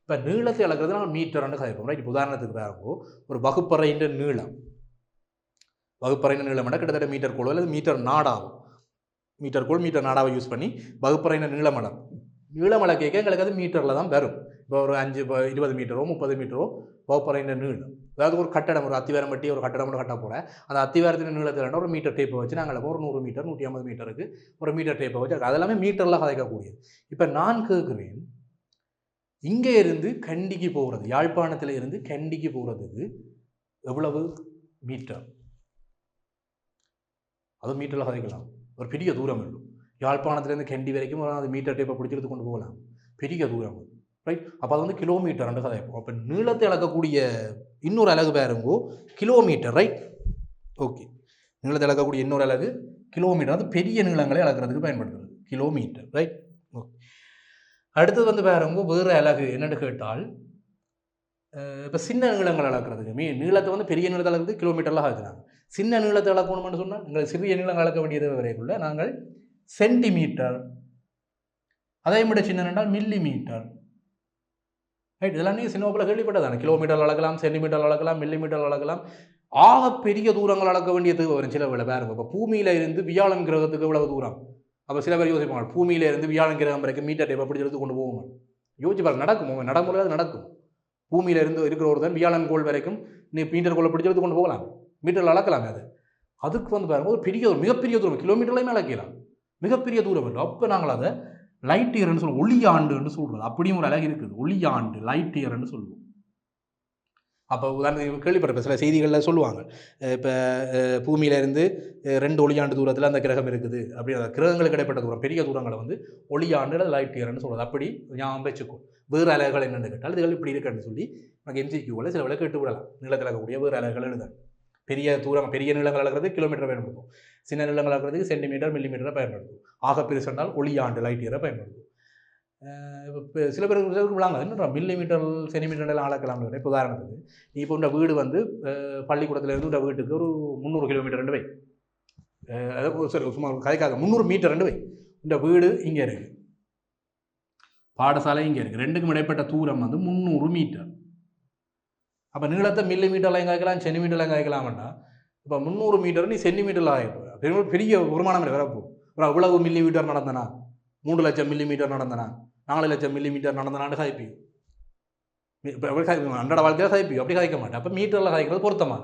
இப்போ நீளத்தை அளக்கிறது நம்ம மீட்டர்னு கதைப்போம், ரைட். உதாரணத்துக்கு பாருங்க, ஒரு வகுப்பறையின் நீளம், வகுப்பறையின் நீளம் கிட்டத்தட்ட மீட்டர் கோள் அல்லது மீட்டர் நாடாகும். மீட்டர் கோள் மீட்டர் நாடாவை யூஸ் பண்ணி வகுப்பறையின் நீளமளம் கேட்க எங்களுக்கு அது மீட்டரில் தான் வரும். இப்போ ஒரு 20 மீட்டரோ 30 மீட்டரோ வகுப்பறையின் நீளம். அதாவது ஒரு கட்டடம், ஒரு அத்திவாரம் பட்டி ஒரு கட்டடம் கட்ட போகிறேன். அந்த அத்திவாரத்தின் நீளத்தில் ஒரு மீட்டர் டேப்பை வச்சு நாங்கள் ஒரு 100 மீட்டர் 150 மீட்டருக்கு ஒரு மீட்டர் டேப்பை வச்சு அதெல்லாமே மீட்டரில் கதைக்கக்கூடியது. இப்போ நான் கேட்குறேன், இங்கே இருந்து கண்டிக்கு போகிறது, யாழ்ப்பாணத்தில் இருந்து கண்டிக்கு போகிறதுக்கு எவ்வளவு மீட்டர்? அது மீட்டரில் கதைக்கலாம். ஒரு பெரிய தூரம் இருக்கும். யாழ்ப்பாணத்துலேருந்து கண்டி வரைக்கும் அது மீட்டர் டேப்பை பிடிச்சிட்டு கொண்டு போகலாம், பெரிய தூரம், ரைட். அப்போ அது வந்து கிலோமீட்டர் கதைப்போம். அப்போ நீளத்தை அளக்கக்கூடிய இன்னொரு அலகு பாருங்கோ, கிலோமீட்டர், ரைட். ஓகே, நீளத்தை அளக்கக்கூடிய இன்னொரு அலகு கிலோமீட்டர். அது பெரிய நீளங்களை அளக்கிறதுக்கு பயன்படுத்துறது கிலோமீட்டர், ரைட். ஓகே. அடுத்தது வந்து பாருங்க வேறு அலகு என்னென்னு கேட்டால், இப்போ சின்ன நீளங்கள் அளக்கிறதுக்கு நீளத்தை வந்து பெரிய நீளத்தை அளக்கிறது கிலோமீட்டரில் ஆகுதுனாங்க. சின்ன நீளத்தை அளக்கணும்னு சொன்னால் நீங்கள் சிறிய நீளங்கள் அளக்க வேண்டியது வரைக்குள்ள நாங்கள் சென்டிமீட்டர், அதை விட சின்ன என்றால் மில்லி மீட்டர், ரைட். இதெல்லாம் நீங்கள் சின்னப்பில் கேள்விப்பட்டதானே. கிலோமீட்டர் அளக்கலாம், சென்டிமீட்டர் அளக்கலாம், மில்லி மீட்டர் அளக்கலாம். ஆக பெரிய தூரங்கள் அளக்க வேண்டியது வரும் சில வேலை பாருங்க. இப்போ பூமியில இருந்து வியாழன் கிரகத்துக்கு இவ்வளவு தூரம். அப்போ சில பேர் யோசிப்பாங்க, பூமியில இருந்து வியாழன் கிரகம் வரைக்கும் மீட்டர் டேப் அப்படி எடுத்து கொண்டு போவோம். யோசிச்சு பாருங்க, நடக்கும், நடைமுறையில் அது நடக்கும். பூமியில இருந்து இருக்கிற ஒரு தான் வியாழன் கோள் வரைக்கும் நீ மீட்டர் கோளை பிடிச்சி எடுத்து கொண்டு போகலாம், மீட்டரில் அளக்கலாங்க. அதுக்கு வந்து பாருங்க ஒரு பெரிய மிகப்பெரிய தூரம், கிலோமீட்டர்லையுமே அளக்கலாம், மிகப்பெரிய தூரம் இல்லை. அப்போ நாங்கள் அதை லைட் இயர்ன்னு சொல்லுவோம், ஒளியாண்டுன்னு சொல்கிறோம். அப்படியும் ஒரு அழகு இருக்குது, ஒளியாண்டு, லைட் இயர்ன்னு சொல்லுவோம். அப்போ உதாரணத்துக்கு கேள்விப்பட்ட சில செய்திகளில் சொல்லுவாங்க, இப்போ பூமியிலேருந்து 2 ஒளியாண்டு தூரத்தில் அந்த கிரகம் இருக்குது அப்படி. அந்த கிரகங்களுக்கு இடைப்பட்ட தூரம், பெரிய தூரங்களை வந்து ஒளியாண்டு லைட் இயர்ன்னு சொல்கிறது. அப்படி ஞாபகம் வச்சுக்கும். வேறு அலைகள் என்னென்னு கேட்டால் இதுகள் இப்படி இருக்குன்னு சொல்லி நமக்கு எம்சிக்யூவில் சில வேலை கேட்டு விடலாம். நீளத்தில் இருக்கக்கூடிய வேறு அலைகள் எழுத பெரிய தூரம், பெரிய நீளங்கள் அளக்கிறது கிலோமீட்டர் பயன்படுத்தும், சின்ன நீளங்கள் அளக்கிறதுக்கு சென்டிமீட்டர் மில்லிமீட்டரை பயன்படுத்தும், ஆக பெருசென்றால் ஒளியாண்டு லைட் இயரை பயன்படுத்தும். இப்போ சில பேருக்கு விளாங்க என்னன்றா மில்லிமீட்டர் சென்டிமீட்டர்லாம் அளக்கலாம்னு. இப்போ உதாரணத்துக்கு நீ இப்போ இந்த வீடு வந்து பள்ளிக்கூடத்துலேருந்து இந்த வீட்டுக்கு ஒரு 300 கிலோமீட்டர் வை, சரி சும்மா கதைக்காக 300 மீட்டர் வை. இந்த வீடு இங்கே இருக்குது, பாடசாலை இங்கே இருக்குது, ரெண்டுக்கும் இடைப்பட்ட தூரம் வந்து 300 மீட்டர். அப்போ நீளத்தை மில்லிமீட்டர்லையும் காய்க்கலாம், சென்டிமீட்டர்லையும் காய்க்கலாம் வேண்டாம். இப்போ 300 மீட்டர் நீ சென்டிமீட்டரில் ஆகிப்போ பெரிய வருமானம் வரப்போ. இவ்வளவு மில்லிமீட்டர் நடந்தனா, 3 லட்சம் மில்லிமீட்டர் நடந்தனா, 4 லட்சம் மில்லிமீட்டர் நடந்தனான்னு காய்ப்பியும். இப்போ அன்றாட வாழ்க்கையில் காய்ப்பியும், அப்படி காய்க்க மாட்டேன். அப்போ மீட்டரில் காய்க்கிறது பொருத்தமான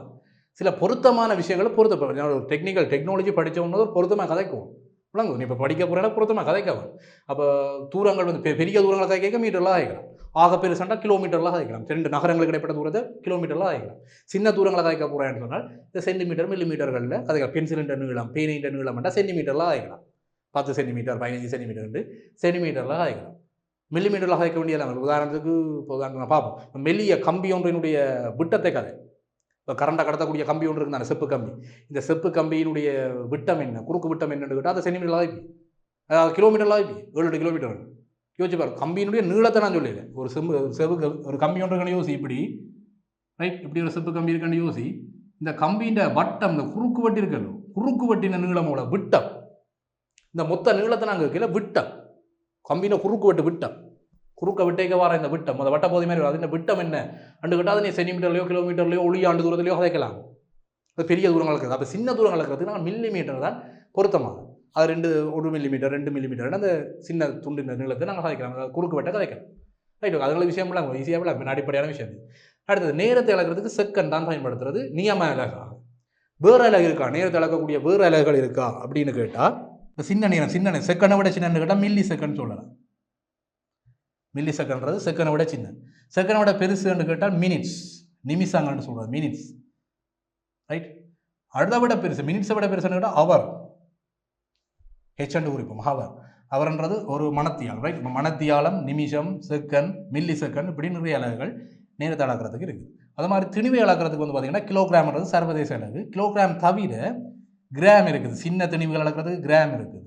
சில பொருத்தமான விஷயங்களை பொருத்தப்படும். டெக்னாலஜி படித்தவங்க பொருத்தமாக கதைக்கும் விளங்கும். நீ இப்போ படிக்க போகிறேன்னா பொருத்தமாக கதைக்கலாம். அப்போ தூரங்கள் வந்து பெரிய தூரங்களை காய்க்க மீட்டரில் ஆகிக்கலாம், ஆக பெருசாண்டா கிலோமீட்டரில் காய்க்கலாம். 2 நகரங்களுக்கு இடைப்பட்ட தூரத்தை கிலோமீட்டரில் ஆகிக்கலாம். சின்ன தூரங்களை காய்க்க போகிறேன்னு சொன்னால் இந்த சென்டிமீட்டர் மில்லிமீட்டர்களில் கதைக்கலாம். பென்சிலின் நீளம், பேனின் நீளம் வேண்டாம் சென்டிமீட்டரில் ஆகிக்கலாம். 10 சென்டிமீட்டர் 15 சென்டிமீட்டர் சென்டிமீட்டரில் ஆகிக்கலாம். மில்லிமீட்டரில் காய்க்க வேண்டியது. உதாரணத்துக்கு இப்போ உதாரணம் பார்ப்போம், மெல்லிய கம்பி ஒன்றினுடைய விட்டத்தை கதை. இப்போ கரண்டை கடத்தக்கூடிய கம்பி ஒன்று இருக்குதான, செப்பு கம்பி. இந்த செப்பு கம்பியினுடைய விட்டம் என்ன, குறுக்கு விட்டம் என்னன்னு கேட்டால் அதை சென்டிமீட்டரில் ஆகிப்பி, அதாவது கிலோமீட்டரில் ஆகிப்பி, 7 கிலோமீட்டர். யோசிச்சு பாரு, கம்பியினுடைய நீளத்தை நான் சொல்லல. ஒரு செப்பு ஒரு கம்பி ஒன்று இருக்குன்னு யோசி, இப்படி ரைட், இப்படி ஒரு செப்பு கம்பி இருக்குன்னு யோசி. இந்த கம்பியின் வட்டம், இந்த குறுக்கு வட்டி இருக்கല്ലോ, குறுக்கு வட்டின நீளமோட விட்டம், இந்த மொத்த நீளத்தை நாங்கள் கீழே விட்டம், கம்பின குறுக்கு வட்டு விட்டம், குறுக்க விட்டைக்க வர இந்த விட்டம், அந்த வட்ட போதை மாதிரி அது இந்த விட்டம் என்ன அண்டு கேட்டால் நீ சென்டிமீட்டர்லையோ கிலோமீட்டர்லையோ ஒளியாண்டு தூரத்துலையோ கதைக்கலாம். அது பெரிய தூரங்கள் இருக்கிறது. அப்போ சின்ன தூரங்கள் இருக்கிறதுக்கு நாங்கள் மில்லிமீட்டர் தான் பொருத்தமாகும். அது 1 மில்லிமீட்டர் 2 மில்லிமீட்டர் அந்த சின்ன துண்டு நீளத்தை நாங்கள் கதைக்கலாம், அதாவது குறுக்கு வெட்ட கதைக்கலாம். ரைட், அதுங்களுக்கு விஷயம் இல்லை, ஈஸியாக இல்லை, அடிப்படையான விஷயம். அடுத்தது நேரத்தை அளக்கிறதுக்கு செகண்ட் தான் பயன்படுத்துறது நியம அலகாக. வேறு அலகு இருக்கா, நேரத்தை அளக்கக்கூடிய வேறு அலகுகள் இருக்கா அப்படின்னு கேட்டால் இந்த சின்ன நேரம் செகண்டை விட சின்னன்னு கேட்டால் மில்லி செகண்ட் சொல்லலாம். மில்லி செகண்ட்றது செகண்டை விட சின்ன. செகண்டை விட பெருசுன்னு கேட்டால் மினிட்ஸ், நிமிஷங்கள்னு சொல்கிறது மினிட்ஸ். ரைட், அதை விட பெருசு, மினிட்ஸை விட பெருசுன்னு கேட்டால் அவர், ஹெச்எண்டு குறிப்போம் ஹவர். அவர்ன்றது ஒரு மணத்தியாலம். ரைட், இப்போ மணத்தியாலம், நிமிஷம், செகண்ட், மில்லி செகண்ட், இப்படி நிறைய அலகுகள் நேரத்தை அளக்கிறதுக்கு இருக்குது. அது மாதிரி திணிவை அளக்கிறதுக்கு வந்து பார்த்தீங்கன்னா கிலோகிராம்ன்றது சர்வதேச அலகு. கிலோகிராம் தவிர கிராம் இருக்குது, சின்ன திணிவுகள் அளக்கிறதுக்கு கிராம் இருக்குது.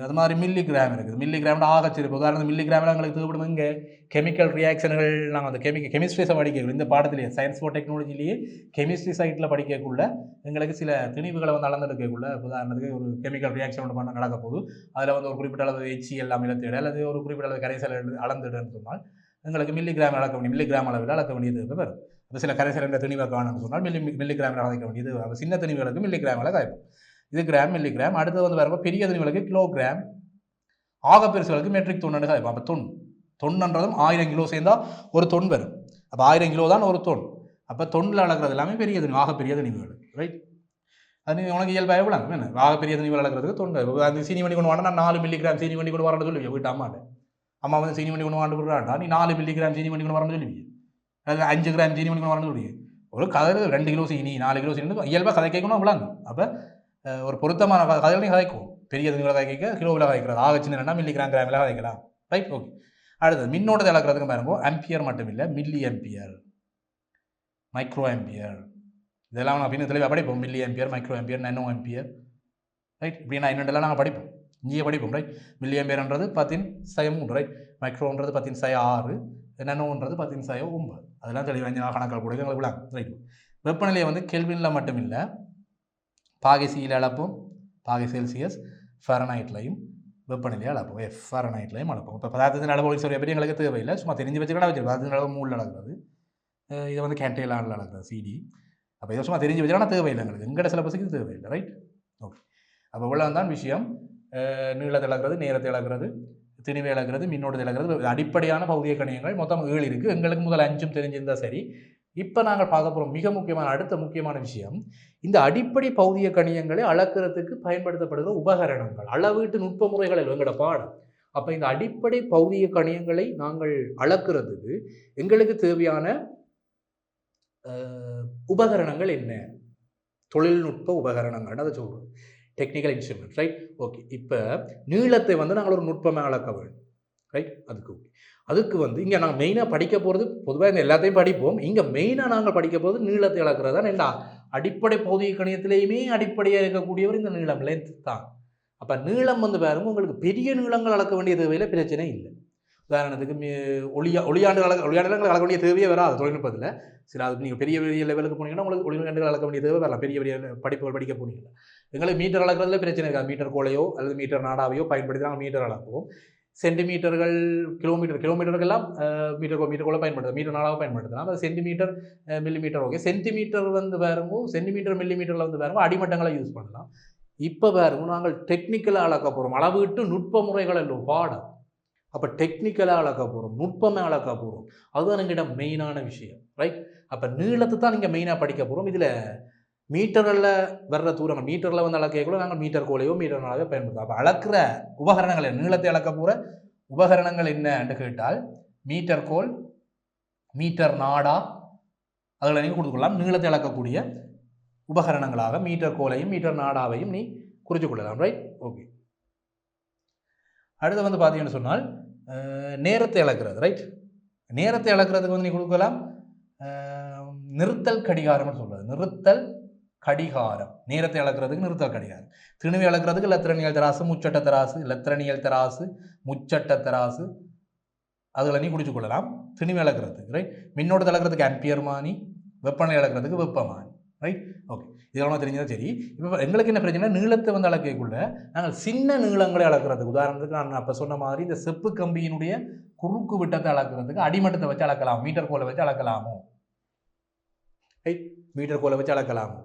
அது மாதிரி மில்லிகிராம் இருக்குது. மில்லிகிராம்னு ஆகச்சிருப்பு. உதாரணத்துக்கு மில்லிகிராமில் எங்களுக்கு தேவைப்படும் இங்கே கெமிக்கல் ரியாக்ஷன்கள். நாங்கள் அந்த கெமிஸ்ட்ரிஸை படிக்க இந்த பாடத்திலேயே சயின்ஸ் ஃபார் டெக்னாலஜிலேயே கெமிஸ்ட்ரி சைட்டில் படிக்கக்குள்ள எங்களுக்கு சில திணிவுகளை வந்து அளந்தெடுக்கக்குள்ள, உதாரணத்துக்கு ஒரு கெமிக்கல் ரியாக்ஷன் ஒன்று பண்ண நடக்க போது அதில் வந்து ஒரு குறிப்பிட்ட அளவு HCl அமிலத்தேடு அல்லது ஒரு குறிப்பிட்ட அளவு கரைசல் அளந்துடுன்னு சொன்னால் எங்களுக்கு மில்லிகிராம் அளக்க வேண்டிய மில்லிகிராம் அளவில் அளக்க வேண்டியது வரும். அது சில கரைசல் என்ற திணிவை காணும்னு சொன்னால் மில்லிகிராமில் அளக்க வேண்டியது. சின்ன திணிவுகளுக்கு மில்லிகிராமில் காய்ப்போம். இது கிராம், மில்லிகிராம். அடுத்தது வந்து பாருங்க பெரிய திணிவுகளுக்கு கிலோகிராம், ஆக பெருசுகளுக்கு மெட்ரிக் தொன்னு காய்ப்போம். அப்போ தொன்னுன்றதும் 1000 கிலோ சேர்ந்தால் ஒரு தொன் வரும். அப்போ 1000 கிலோ தான் ஒரு தொன். அப்போ தொன்னில் அளக்கிறது எல்லாமே பெரிய திணிவு, ஆக பெரிய திணிவுகள். ரைட், அது உனக்கு இயல்பாக எவ்வளோ என்ன ஆக பெரிய திணிவுகள் அளக்கிறதுக்கு தொண்டு. அந்த சீனி வண்டி கொண்டு வாங்க, நான் 4 மில்லிகிராம் சீனி வண்டி கொண்டு வரேன்னு சொல்லுவீங்க வீட்டு அம்மாட்ட. அம்மா வந்து சீனி வண்டி கொண்டு வாண்டு விடுறாண்டா, நீ 4 மில்லிகிராம் சீனி வண்டி கொண்டு வரேன்னு சொல்லுவீங்க. அது 5 கிராம் சீனி வண்டி கொண்டு வரேன்னு சொல்லுவீங்க. ஒரு கதை 2 கிலோ சீனி 4 கிலோ சீனி இயல்பாக கதை கேட்கணும் விளாங்க. அப்போ ஒரு பொருத்தமான கதைகளையும் கதைக்கும். பெரிய திணிவுகளை கதைக்க கிலோவில் கதைக்கிறது, ஆக சின்ன மில்லிகிராம் கிராமில் கதைக்கலாம். Right, okay. அடுத்தது மின்னோட்டத்தை அளக்கிறதுக்கு பாருங்க ஆம்பியர் மட்டும் இல்லை, மில்லி ஆம்பியர், மைக்ரோ ஆம்பியர், இதெல்லாம் நான் பின்ன தெளிவாக படிப்போம். Milli ampere, micro ampere, nano ampere. Right, இப்படி நான் என்னென்னலாம் நாங்கள் படிப்போம், இங்கேயே படிப்போம். ரைட், மில்லி ஆம்பியர்ன்றது 10⁻3. ரைட், மைக்ரோன்றது 10⁻6, நானோன்றது 10⁻9. அதெல்லாம் தெளிவாக கணக்கால் கூட எங்களுக்கு விளாங்க. ரைட், வெப்பநிலையை வந்து கெல்வினில் மட்டும் இல்லை, பாகை சியில் அளப்போம், பாகை செல்சியஸ், ஃபரனைட்லையும் வெப்பநிலையை அளப்போம், ஃபரனைட்லையும் அளப்போம். இப்போ பதார்த்தத்தின் அளவு சொல்ல பற்றி எங்களுக்கு தேவையில்லை, சும்மா தெரிஞ்சு வச்சுக்கிட்டா வச்சு பதார்த்தத்தின் அளவு 3 அளக்கிறது. இதை வந்து கேன்டேலானில் அளக்கிறது CD. அப்போ இதை சும்மா தெரிஞ்சு வச்சுக்கிட்டா தேவையில்லை எங்களுக்கு, எங்கட சிலபஸுக்கு இது தேவையில்லை. Right, okay. அப்போ இவ்வளோ தான் விஷயம். நீளத்தை அளக்கிறது, நேரத்தை அளக்கிறது, திணிவை அளக்கிறது, மின்னோட்டத்தை அளக்கிறது, அடிப்படையான பௌதிக கணியங்கள் மொத்தம் 7 இருக்குது. எங்களுக்கு முதல் 5 தெரிஞ்சிருந்தால் சரி. இப்போ நாங்கள் பார்க்க போகிறோம் மிக முக்கியமான அடுத்த முக்கியமான விஷயம், இந்த அடிப்படை பௌதிக கணியங்களை அளக்கிறதுக்கு பயன்படுத்தப்படுகிற உபகரணங்கள், அளவீட்டு நுட்ப முறைகள் எங்களோட பாடம். அப்போ இந்த அடிப்படை பௌதிக கணியங்களை நாங்கள் அளக்கிறதுக்கு எங்களுக்கு தேவையான உபகரணங்கள் என்ன, தொழில்நுட்ப உபகரணங்கள் அதை சொல்கிறோம், டெக்னிக்கல் இன்ஸ்ட்ருமெண்ட். Right, okay. இப்போ நீளத்தை வந்து நாங்கள் ஒரு நுட்பமாக அளக்க வேண்டும். ரைட், அதுக்கு வந்து இங்கே நாங்கள் மெயினாக படிக்க போகிறது, பொதுவாக இந்த எல்லாத்தையும் படிப்போம், இங்கே மெயினாக நாங்கள் படிக்க போகிறது நீளத்தை அளக்கிறது தான். எல்லா அடிப்படை பௌதிக கணியத்திலேயுமே அடிப்படையாக இருக்கக்கூடியவர் இந்த நீளம், லென்த் தான். அப்போ நீளம் வந்து பாருங்க உங்களுக்கு பெரிய நீளங்கள் அளக்க வேண்டிய தேவையில் பிரச்சனை இல்லை. உதாரணத்துக்கு ஒளியாண்டுகள் அளக்க வேண்டிய தேவையே வராது தொழில்நுட்பத்தில். சரி, அது நீங்கள் பெரிய பெரிய லெவலுக்கு போனீங்கன்னா உங்களுக்கு ஒளியாண்டுகள் அளக்க வேண்டிய தேவை வரலாம். பெரிய பெரிய படிப்புகள் படிக்க போனீங்கன்னா எங்களுக்கு மீட்டர் அளக்கிறதுல பிரச்சனை இருக்காது. மீட்டர் கோலையோ அல்லது மீட்டர் நாடாவையோ பயன்படுத்தி நாங்கள் மீட்டர் அளக்குவோம். சென்டிமீட்டர்கள், கிலோமீட்டருக்கெல்லாம் மீட்டர் கோலை பயன்படுத்தலாம், மீட்டர் நாடாவை பயன்படுத்தலாம். அது சென்டிமீட்டர், மில்லிமீட்டர். ஓகே, சென்டிமீட்டர் வந்து பாருங்க, சென்டிமீட்டர் மில்லிமீட்டரில் வந்து பாருங்க அடிமட்டங்களை யூஸ் பண்ணலாம். இப்போ பாருங்க நாங்கள் டெக்னிக்கலாக அளக்க போகிறோம், அளவீட்டு நுட்ப முறைகள் எல்லாம் பாடம். அப்போ டெக்னிக்கலாக அளக்க போகிறோம், நுட்பமாக அளக்க போகிறோம், அதுதான் எங்கிட்ட மெயினான விஷயம். ரைட், அப்போ நீளத்தை தான் நீங்கள் மெயினாக படிக்க போகிறோம். இதில் மீட்டரில் வர்ற தூரங்கள், மீட்டரில் வந்து அளக்கக்குள்ள நாங்கள் மீட்டர் கோலையோ மீட்டர் நாளாவே பயன்படுத்தோம். அப்போ அளக்கிற உபகரணங்கள், நீளத்தை அளக்க போகிற உபகரணங்கள் என்னன்னு கேட்டால் மீட்டர் கோல், மீட்டர் நாடா, அதில் நீங்கள் கொடுத்துக்கொள்ளலாம். நீளத்தை அளக்கக்கூடிய உபகரணங்களாக மீட்டர் கோலையும் மீட்டர் நாடாவையும் நீ குறித்து கொள்ளலாம். Right, okay. அடுத்து வந்து பார்த்தீங்கன்னு சொன்னால் நேரத்தை அளக்கிறது. ரைட், நேரத்தை அளக்கிறதுக்கு வந்து நீ கொடுக்கலாம் நிறுத்தல் கடிகாரம்னு சொல்கிறது. நிறுத்தல் கடிகாரம், நேரத்தை அளக்கிறதுக்கு நிறுத்தல் கடிகாரம். திணிவை அளக்கிறதுக்கு லத்திரனியல் தராசு, முச்சட்ட தராசு, லத்திரனியல் தராசு, முச்சட்ட தராசு, அதில் நீ குடிச்சு கொள்ளலாம். திணிவை அளக்கிறதுக்கு ரைட், மின்னோட்டத்தை அளக்கிறதுக்கு ஆம்பியர்மானி, வெப்பநிலை அளக்கிறதுக்கு வெப்பமானி. Right, okay. இதெல்லாம் தெரிஞ்சதான் சரி. இப்போ எங்களுக்கு என்ன பிரச்சனை, நீளத்தை வந்து அளக்கக்குள்ள நாங்கள் சின்ன நீளங்களை அளக்கிறதுக்கு, உதாரணத்துக்கு நான் அப்போ சொன்ன மாதிரி இந்த செப்பு கம்பியினுடைய குறுக்கு விட்டத்தை அளக்கிறதுக்கு அடிமட்டத்தை வச்சு அளக்கலாம், மீட்டர் கோலை வச்சு அளக்கலாமோ. ரைட், மீட்டர் கோலை வச்சு அளக்கலாமோ.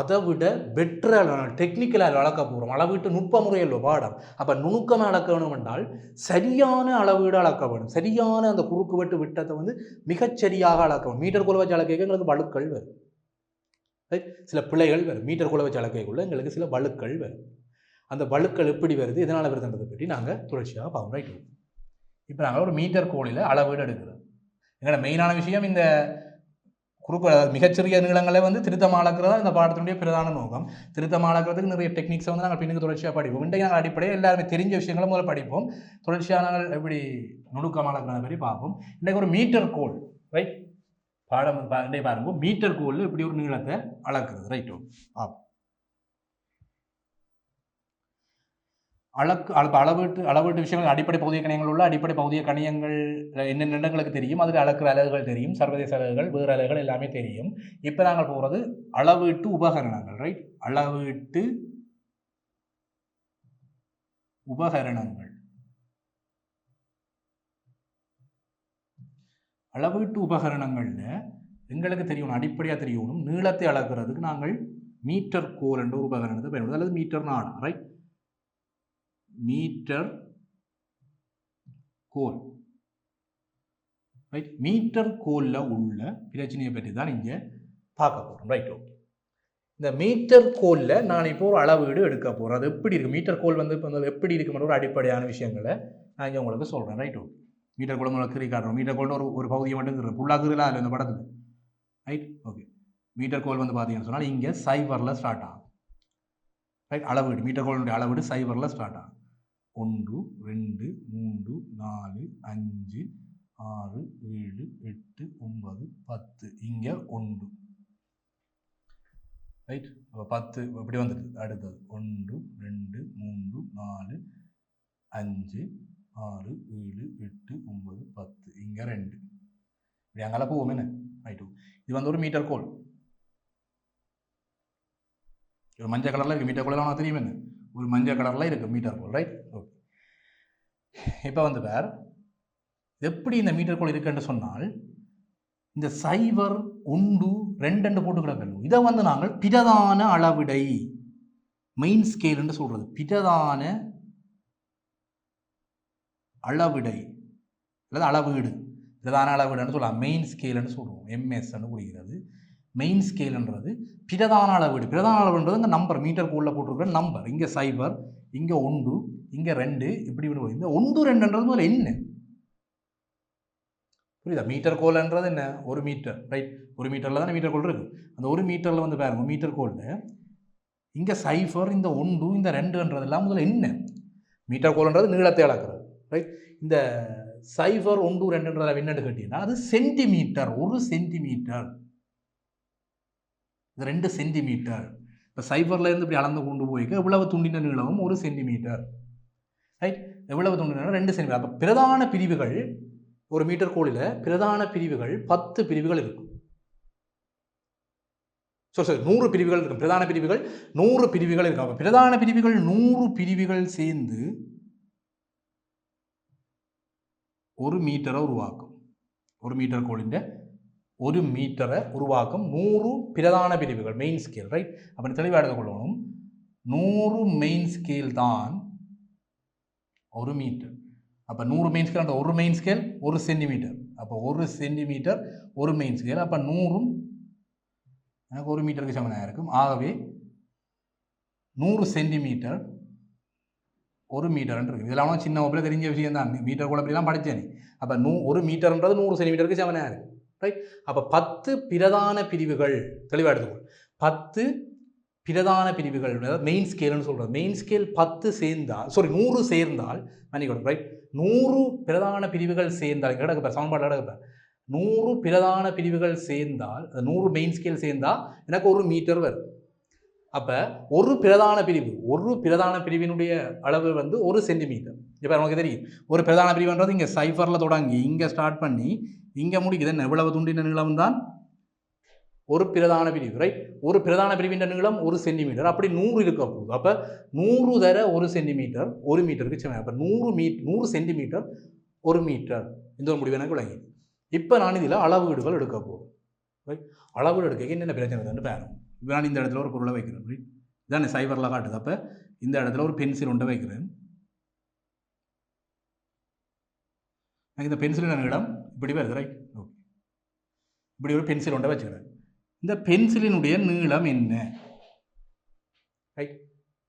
அதை விட பெட்டராக டெக்னிக்கலாக அளக்க போகிறோம். அளவீட்டு நுட்ப முறையில் பாடம். அப்போ நுணுக்கமாக அளக்க வேணும் என்றால் சரியான அளவீடு அளக்க வேணும். சரியான அந்த குறுக்கு வெட்டு விட்டத்தை வந்து மிகச்சரியாக அளக்க வேணும். மீட்டர் குள்ள வச்சு அளக்க எங்களுக்கு வழுக்கள் வரும், சில பிழைகள் வரும். மீட்டர் குள்ள வச்சு அளக்கக்குள்ள எங்களுக்கு சில வழுக்கள் வரும். அந்த வழுக்கள் எப்படி வருது, இதனால் வருதுன்றதை பற்றி நாங்கள் தொடர்ச்சியாக பார்ப்போம். ரைட். இப்போ நாங்கள் ஒரு மீட்டர் கோலில் அளவீடு எடுக்கிறோம். எங்களோட மெயினான விஷயம் இந்த குறுக்கு, அதாவது மிகச்சிறிய நீளங்களை வந்து திருத்தமாக அளக்கிறதா இந்த பாடத்தினுடைய பிரதான நோக்கம். திருத்தமாக அளக்கிறதுக்கு நிறைய டெக்னிக்ஸை வந்து நாங்கள் பின்னுக்கு தொடர்ச்சியாக படிப்போம். இன்றைக்கு நாங்கள் அடிப்படையாக எல்லாருமே தெரிஞ்ச விஷயங்களும் முதல்ல படிப்போம். தொடர்ச்சியாக நாங்கள் எப்படி நுணுக்கமாக அளக்கிறத பற்றி பார்ப்போம். இன்றைக்கு ஒரு மீட்டர் கோல், ரைட், பாடம் இன்றைக்கு பாருங்க. மீட்டர் கோலில் இப்படி ஒரு நீளத்தை அளக்கிறது, ரைட். அளவீட்டு விஷயங்கள் அடிப்படை பகுதிய கணியங்கள் உள்ள அடிப்படை பகுதிய கணியங்கள் என்னென்ன இடங்களுக்கு தெரியும், அதில் அளக்கிற அலகுகள் தெரியும், சர்வதேச அலகுகள், வேறு அலகுகள் எல்லாமே தெரியும். இப்போ நாங்கள் போகிறது அளவீட்டு உபகரணங்கள், ரைட். அளவீட்டு உபகரணங்கள். அளவீட்டு உபகரணங்கள்ல எங்களுக்கு தெரியணும், அடிப்படையாக தெரியணும், நீளத்தை அளக்கிறதுக்கு நாங்கள் மீட்டர் கோல் என்ற ஒரு உபகரணத்தை பயன்படுது, அல்லது மீட்டர் நாடு, ரைட். மீட்டர் கோல், ரைட். மீட்டர் கோல்ல உள்ள பிரச்சனையை பற்றி தான் இங்கே பார்க்க போகிறோம், ரைட். ஓகே. இந்த மீட்டர் கோல்ல நான் இப்போ ஒரு அளவீடு எடுக்க போகிறேன். அது எப்படி இருக்குது, மீட்டர் கோல் வந்து இப்போ எப்படி இருக்குன்ற ஒரு அடிப்படையான விஷயங்களை நான் இங்கே உங்களுக்கு சொல்கிறேன், ரைட். ஓகே. மீட்டர் கோல் உங்களுக்கு கிரி காட்டுறோம். மீட்டர் கோல்னு ஒரு பகுதியை மட்டும் இருக்கிறேன், ஃபுல்லாக்குறதுலாம் இல்லை இந்த படத்தில், ரைட். ஓகே. மீட்டர் கோல் வந்து பார்த்தீங்கன்னு சொன்னால் இங்கே சைபரில் ஸ்டார்ட் ஆகும், ரைட். அளவீடு, மீட்டர் கோலுடைய அளவீடு சைபரில் ஸ்டார்ட் ஆகும். 1 2 3 4 5 6 7 8 9 10 இங்கே 1, ரைட். அப்போ 10 இப்படி வந்துடுது. அடுத்தது 1 2 3 4 5 6 7 8 9 10 இங்கே 2 இப்படி அங்கே போவோம் என்ன, ரைட்டு. இது வந்து ஒரு மீட்டர் கோல். ஒரு மஞ்சள் கலரில் இருக்குது மீட்டர் கோல், ஆனால் தெரியும் என்ன, ஒரு மஞ்சள் கலரில் இருக்குது மீட்டர் கோல், ரைட். ஓகே. இப்போ வந்து வேறு எப்படி இந்த மீட்டர் கோல் இருக்குன்னு சொன்னால் இந்த 0 1 2 போட்டு கிடக்கணும். இதை வந்து நாங்கள் பிரதான அளவிடை, மெயின் ஸ்கேல் என்று சொல்றது. பிரதான அளவிடை அல்லது அளவீடு, பிரதான அளவீடுன்னு சொல்லலாம். மெயின் ஸ்கேல்னு சொல்லுவோம், எம்எஸ்ன்னு குறிக்கிறது. மெயின் ஸ்கேல்ன்றது பிரதான அளவீடு. பிரதான அளவுன்றது இந்த நம்பர், மீட்டர் கோலில் போட்டிருக்கிற நம்பர். இங்கே 0, இங்கே 1, இங்கே 2, இப்படி இந்த 1 2ன்றது முதல்ல என்ன புரியுதா? மீட்டர் கோல்ன்றது என்ன, 1 மீட்டர், ரைட். 1 மீட்டரில் தானே மீட்டர் கோல் இருக்குது. அந்த 1 மீட்டரில் வந்து பாருங்க, மீட்டர் கோலில் இங்கே 0, இந்த 1, இந்த 2ன்றதெல்லாம் முதல்ல என்ன, மீட்டர் கோல்ன்றது நீளத்தை அளக்கிறது, ரைட். இந்த 0 1 2ன்றதில் என்னன்னு கேட்டீங்கன்னா அது சென்டிமீட்டர், 1 சென்டிமீட்டர், இது 2 சென்டிமீட்டர். இப்போ 0ல இருந்து இப்படி அளந்து கொண்டு போய்க்க எவ்வளவு துண்டின நீளமும் 1 சென்டிமீட்டர், ரைட். எவ்வளவு துண்டின 2 சென்டிமீட்டர். அப்போ பிரதான பிரிவுகள் ஒரு மீட்டர் கோலில் பிரதான பிரிவுகள் 10 பிரிவுகள் இருக்கும். சரி 100 பிரிவுகள் இருக்கும். பிரதான பிரிவுகள் 100 பிரிவுகள் இருக்கும். அப்போ பிரதான பிரிவுகள் 100 பிரிவுகள் சேர்ந்து ஒரு மீட்டரை உருவாக்கும். ஒரு மீட்டர் கோலின் 1 மீட்டரை உருவாக்கும் 100 பிரதான பிரிவுகள், மெயின் ஸ்கேல், ரைட். அப்போ தெளிவாக எடுத்துக் கொள்ளணும், 100 மெயின் ஸ்கேல் தான் 1 மீட்டர். அப்போ 100 மெயின் ஸ்கேல், அந்த 1 மெயின் ஸ்கேல் 1 சென்டிமீட்டர். அப்போ 1 சென்டிமீட்டர் 1 மெயின் ஸ்கேல். அப்போ 100 எனக்கு 1 மீட்டருக்கு சமனாக இருக்கும். ஆகவே 100 சென்டிமீட்டர் 1 மீட்டர்ன்னு இருக்குது. இதெல்லாம் சின்ன வகுப்பில் தெரிஞ்ச விஷயம் தான், மீட்டர் கூட அப்படிலாம் படித்தேன். அப்போ 1 மீட்டர்ன்றது 100 சென்டிமீட்டருக்கு சமனாக இருக்குது, ரைட். அப்போ 10 பிரதான பிரிவுகள், தெளிவாக எடுத்துக்கொள், 10 பிரதான பிரிவுகள், மெயின் ஸ்கேல்னு சொல்கிறது. மெயின் ஸ்கேல் 10 சேர்ந்தால், 100 சேர்ந்தால், மன்னிக்கணும், ரைட். 100 பிரதான பிரிவுகள் சேர்ந்தால், கிடக்குப்ப சமன்பாடு கிடக்குப்ப, 100 பிரதான பிரிவுகள் சேர்ந்தால், 100 மெயின் ஸ்கேல் சேர்ந்தால் எனக்கு 1 மீட்டர் வரும். அப்போ ஒரு பிரதான பிரிவினுடைய அளவு வந்து 1 சென்டிமீட்டர். இப்போ நமக்கு தெரியும் ஒரு பிரதான பிரிவுன்றது இங்கே 0ல் தொடங்கி இங்கே ஸ்டார்ட் பண்ணி இங்கே முடிக்குது. என்ன, எவ்வளவு துண்டின நீளம் தான் ஒரு பிரதான பிரிவு, ரைட். ஒரு பிரதான பிரிவின் நீளம் 1 சென்டிமீட்டர். அப்படி 100 இருக்க போகுது. அப்போ 100 தர 1 சென்டிமீட்டர் 1 மீட்டருக்கு சமம். அப்போ 100 சென்டிமீட்டர் 1 மீட்டர். இந்த ஒரு முடிவு எனக்கு விளங்கி. இப்போ நான் இதில் அளவீடுகள் எடுக்க போகிறேன், ரைட். அளவீடு எடுக்க என்னென்ன பிரச்சனை வந்து பாருங்க. நான் இந்த இடத்துல ஒரு பொருளை வைக்கிறேன், ரைட்? இதானே சைபரில் காட்டுது. அப்போ இந்த இடத்துல ஒரு பென்சில் ஒன்றை வைக்கிறேன். இந்த பென்சிலின் நீளம் இப்படி வருது, ரைட்? ஓகே, இப்படி ஒரு பென்சில் ஒன்றை வச்சுக்கிறேன். இந்த பென்சிலினுடைய நீளம் என்ன, ரைட்?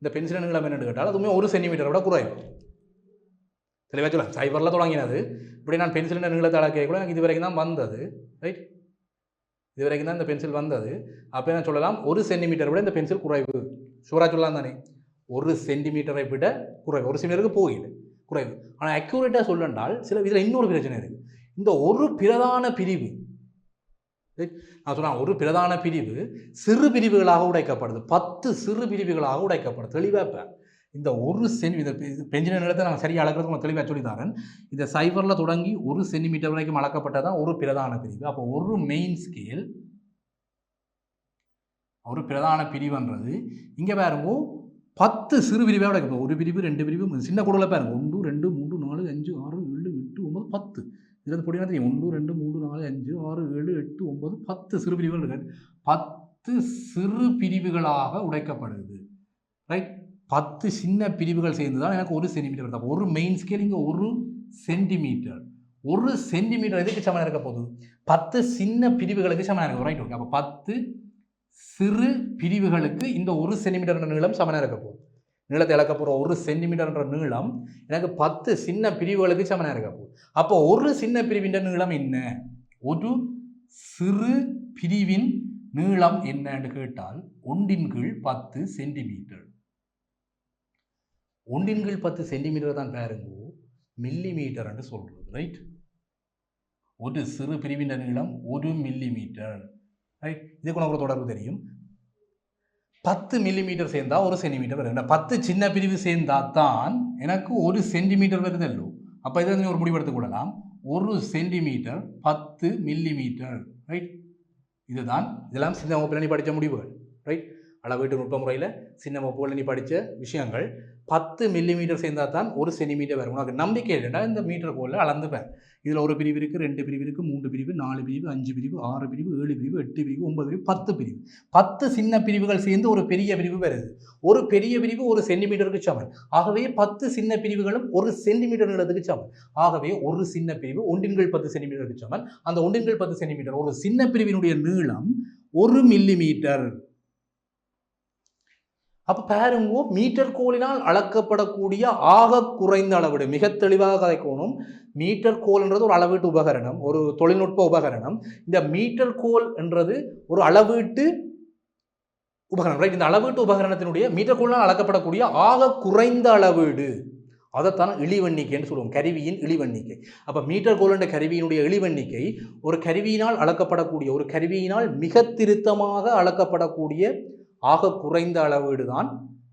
இந்த பென்சிலின் நீளம் என்னன்னு கேட்டால் அதுவுமே 1 சென்டிமீட்டரை விட குறையும். தெளிவாக சொல்லலாம். சைபரில் தொடங்கினது இப்படி நான் பென்சிலின் நீளத்தை அளக்க கூட எனக்கு இது வரைக்கும் தான் வந்தது, ரைட்? இது வரைக்கும் தான் இந்த பென்சில் வந்தது. அப்போ என்ன சொல்லலாம், 1 சென்டிமீட்டரை விட இந்த பென்சில் குறைவு. ஷூராக சொல்லலாம் தானே? 1 சென்டிமீட்டரை விட குறைவு. 1 சென்டிமீட்டருக்கு போகல, குறைவு. ஆனால் அக்யூரேட்டாக சொல்லண்டால் சில இதில் இன்னொரு பிரச்சனை இருக்குது. இந்த ஒரு பிரதான பிரிவு, நான் சொன்னேன், ஒரு பிரதான பிரிவு சிறு பிரிவுகளாக உடைக்கப்படுது. 10 சிறு பிரிவுகளாக உடைக்கப்படுது. தெளிவாக இந்த 1 இந்த பென்சிலின் நீளத்தை நான் சரியாக அளக்கிறது உங்களுக்கு தெளிவாக சொல்லித்தரேன். இந்த சைபரில் தொடங்கி 1 சென்டிமீட்டர் வரைக்கும் அளக்கப்பட்டதான் ஒரு பிரதான பிரிவு. அப்போ ஒரு மெயின் ஸ்கேல், ஒரு பிரதான பிரிவுன்றது இங்கே பாருங்க 10 சிறு பிரிவாக உடைக்கப்படும். 1 பிரிவு 2 பிரிவு சின்ன கூடல பாருங்க 1 2 3 4 5 6 7 8 9 10. இதில் பொடியாக தெரியும் 1 2 3 4 5 6 7 8 9 10 சிறு பிரிவுகள் இருக்கு. 10 சிறு பிரிவுகளாக உடைக்கப்படுது, ரைட்? 10 சின்ன பிரிவுகள் சேர்ந்து தான் எனக்கு 1 சென்டிமீட்டர் வருது. ஒரு மெயின் ஸ்கேல் இங்கே 1 சென்டிமீட்டர். 1 சென்டிமீட்டர் எதுக்கு சமம் இருக்க போகுது? 10 சின்ன பிரிவுகளுக்கு சமம் இருக்கும், ரைட்? ஓகே, அப்போ 10 சிறு பிரிவுகளுக்கு இந்த 1 சென்டிமீட்டர் நீளம் சமனாக இருக்க போகுது. நீளத்தை இழக்க போகிற 1 சென்டிமீட்டர் நீளம் எனக்கு 10 சின்ன பிரிவுகளுக்கு சமனாக இருக்க போகுது. அப்போ ஒரு சின்ன பிரிவின் நீளம் என்ன, ஒரு சிறு பிரிவின் நீளம் என்னன்னு கேட்டால் 1/10 சென்டிமீட்டர். 1/10 சென்டிமீட்டர் தான் பாருங்க மில்லிமீட்டர் என்று சொல்றது, ரைட்? ஒரு சிறு பிரிவின் நீளம் 1 மில்லிமீட்டர், ரைட்? இதுக்கு உனக்கு தொடர்பு தெரியும். 10 மில்லிமீட்டர் சேர்ந்தா 1 சென்டிமீட்டர் வருது. 10 சின்ன பிரிவு சேர்ந்தா தான் எனக்கு 1 சென்டிமீட்டர் வருதல்லோ. அப்போ இதை ஒரு முடிவெடுத்துக் கொள்ளலாம். 1 சென்டிமீட்டர் 10 மில்லிமீட்டர், ரைட்? இதுதான் இதெல்லாம் சின்ன வகுப்பில் நீ படித்த முடிவுகள், ரைட்? அளவீட்டு நுட்ப முறையில் சின்ன வகுப்புகளில் நீ படித்த விஷயங்கள். 10 மில்லிமீட்டர் சேர்ந்தால் தான் 1 சென்டிமீட்டர் வரும். உனக்கு நம்பிக்கை இல்லைன்னா இந்த மீட்டர் கோலில் அளந்துப்பேன். இதில் 1 பிரிவு இருக்குது, 2 பிரிவு இருக்குது, 3 பிரிவு, 4 பிரிவு, 5 பிரிவு, 6 பிரிவு, 7 பிரிவு, 8 பிரிவு, 9 பிரிவு, 10 பிரிவு. 10 சின்ன பிரிவுகள் சேர்ந்து ஒரு பெரிய பிரிவு வருது. ஒரு பெரிய பிரிவு 1 சென்டிமீட்டருக்கு சமம். ஆகவே 10 சின்ன பிரிவுகளும் 1 சென்டிமீட்டர் நீளத்துக்கு சமம். ஆகவே ஒரு சின்ன பிரிவு 1/10 சென்டிமீட்டருக்கு சமம். அந்த 1/10 சென்டிமீட்டர் ஒரு சின்ன பிரிவினுடைய நீளம் 1 மில்லிமீட்டர். அப்போ பாருங்க, மீட்டர் கோலினால் அளக்கப்படக்கூடிய ஆக குறைந்த அளவீடு. மிக தெளிவாக கதைக்கணும். மீட்டர் கோல்ன்றது ஒரு அளவீட்டு உபகரணம், ஒரு தொழில்நுட்ப உபகரணம். இந்த மீட்டர் கோல் என்றது ஒரு அளவீட்டு உபகரணம், ரைட்? இந்த அளவீட்டு உபகரணத்தினுடைய மீட்டர் கோலினால் அளக்கப்படக்கூடிய ஆக குறைந்த அளவீடு, அதைத்தான் இழிவெண்ணிக்கைன்னு சொல்லுவோம், கருவியின் இழிவெண்ணிக்கை. அப்போ மீட்டர் கோல் என்ற கருவியினுடைய இழிவெண்ணிக்கை ஒரு கருவியினால் அளக்கப்படக்கூடிய, ஒரு கருவியினால் மிக திருத்தமாக அளக்கப்படக்கூடிய ஆக குறைந்த அளவீடு தான்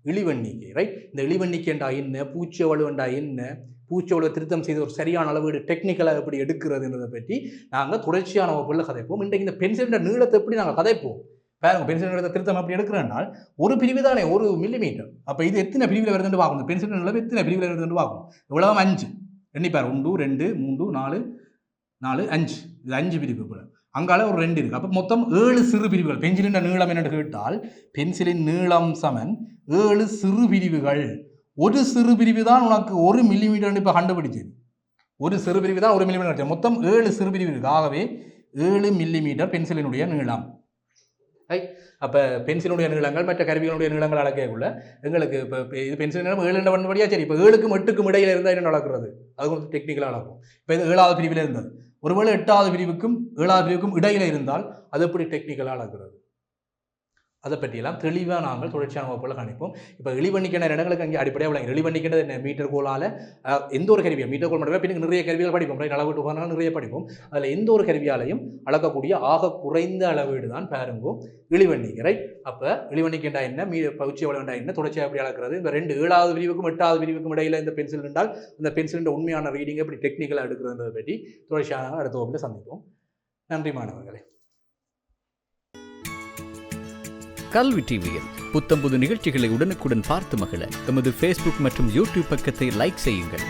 இழிவெண்ணிக்கை, ரைட்? இந்த இழிவெண்ணிக்கை என்றா என்ன, பூச்சியவளு என்றா என்ன, பூச்சியவளை திருத்தம் செய்து ஒரு சரியான அளவீடு டெக்னிக்கலாக எப்படி எடுக்கிறதுன்றதை பற்றி நாங்கள் தொடர்ச்சியான வகுப்புகளில் கதைப்போம். இன்றைக்கு இந்த பென்சிலின் நீளத்தை எப்படி நாங்கள் கதைப்போம் பாருங்க. பென்சில் நீளத்தை திருத்தம் எப்படி எடுக்கிறேன்னால் ஒரு பிரிவு தானே 1 மில்லிமீட்டர். அப்போ இது எத்தனை பிரிவில் வருதுன்னு பார்க்கணும். பென்சிலின் நீளம் எத்தனை பிரிவில் வருதுன்னு பார்க்கணும். இவ்வளவு 5 எண்ணிப்பார், 1 2 3 4 4 5, இது 5 பிரிவு போல. அங்கால ஒரு 2 இருக்குது. அப்போ மொத்தம் 7 சிறு பிரிவுகள். பென்சிலின் நீளம் என்னென்னு கேட்டால் பென்சிலின் நீளம் சமன் 7 சிறு பிரிவுகள். ஒரு சிறு பிரிவு தான் உனக்கு 1 மில்லிமீட்டர் இப்போ கண்டுபிடிச்சது. ஒரு சிறு பிரிவு தான் 1 மில்லிமீட்டர். மொத்தம் 7 சிறு பிரிவு இருக்குது. ஆகவே 7 மில்லிமீட்டர் பென்சிலினுடைய நீளம், ரைட்? அப்போ பென்சிலுடைய நீளங்கள் மற்ற கருவிகளுடைய நீளங்கள் அளக்கக்குள்ள எங்களுக்கு இப்போ இது பென்சில் நீளம் 7 பண்ணபடியா சரி. இப்போ 7க்கும் 8க்கும் இடையில இருந்தால் என்ன நடக்கிறது, அது கொஞ்சம் டெக்னிக்கலாக அளக்கும். இப்போ இது 7வது பிரிவில் இருந்தது. ஒருவேளை 8வது பிரிவுக்கும் 7வது பிரிவுக்கும் இடையில இருந்தால் அது எப்படி டெக்னிக்கலாக அளக்கிறது, அதை பற்றியெல்லாம் தெளிவாக நாங்கள் தொடர்ச்சியான வகுப்புகளை காணிப்போம். இப்போ இழிவண்ணிக்கின்ற இடங்களுக்கு அங்கே அடிப்படையாக விளங்க. இழிவண்ணிக்கின்றது என்ன, மீட்டர் கோலால் எந்த ஒரு கருவியை, மீட்டர் கோல் மட்டுமே பின்னுக்கு நிறைய கருவிகள் படிப்போம், ரைட்? அளவீட்டு உபகரணங்கள் நிறைய படிப்போம். அதில் எந்த ஒரு கருவியாலையும் அளக்கக்கூடிய ஆக குறைந்த அளவீடு தான் பாருங்கோ இழிவண்ணிக்கை, ரைட்? அப்போ இழிவண்ணிக்கின்றா என்ன, பவுச்சி எவ்வளோ என்ன, தொடர்ச்சியாக எப்படி அளக்கிறது, இந்த 7வது பிரிவுக்கும் 8வது பிரிவுக்கும் இடையில இந்த பென்சில் இருந்தால் அந்த பென்சிலின் உண்மையான ரீடிங்கை எப்படி டெக்னிக்கலாக எடுக்கிறதுன்றதை பற்றி தொடர்ச்சியாக அடுத்த வகுப்பில் சந்திப்போம். நன்றி மாணவர்களே. கல்வி டிவியில் புத்தம்புது நிகழ்ச்சிகளை உடனுக்குடன் பார்த்து மகிழ எமது Facebook மற்றும் YouTube பக்கத்தை லைக் செய்யுங்கள்.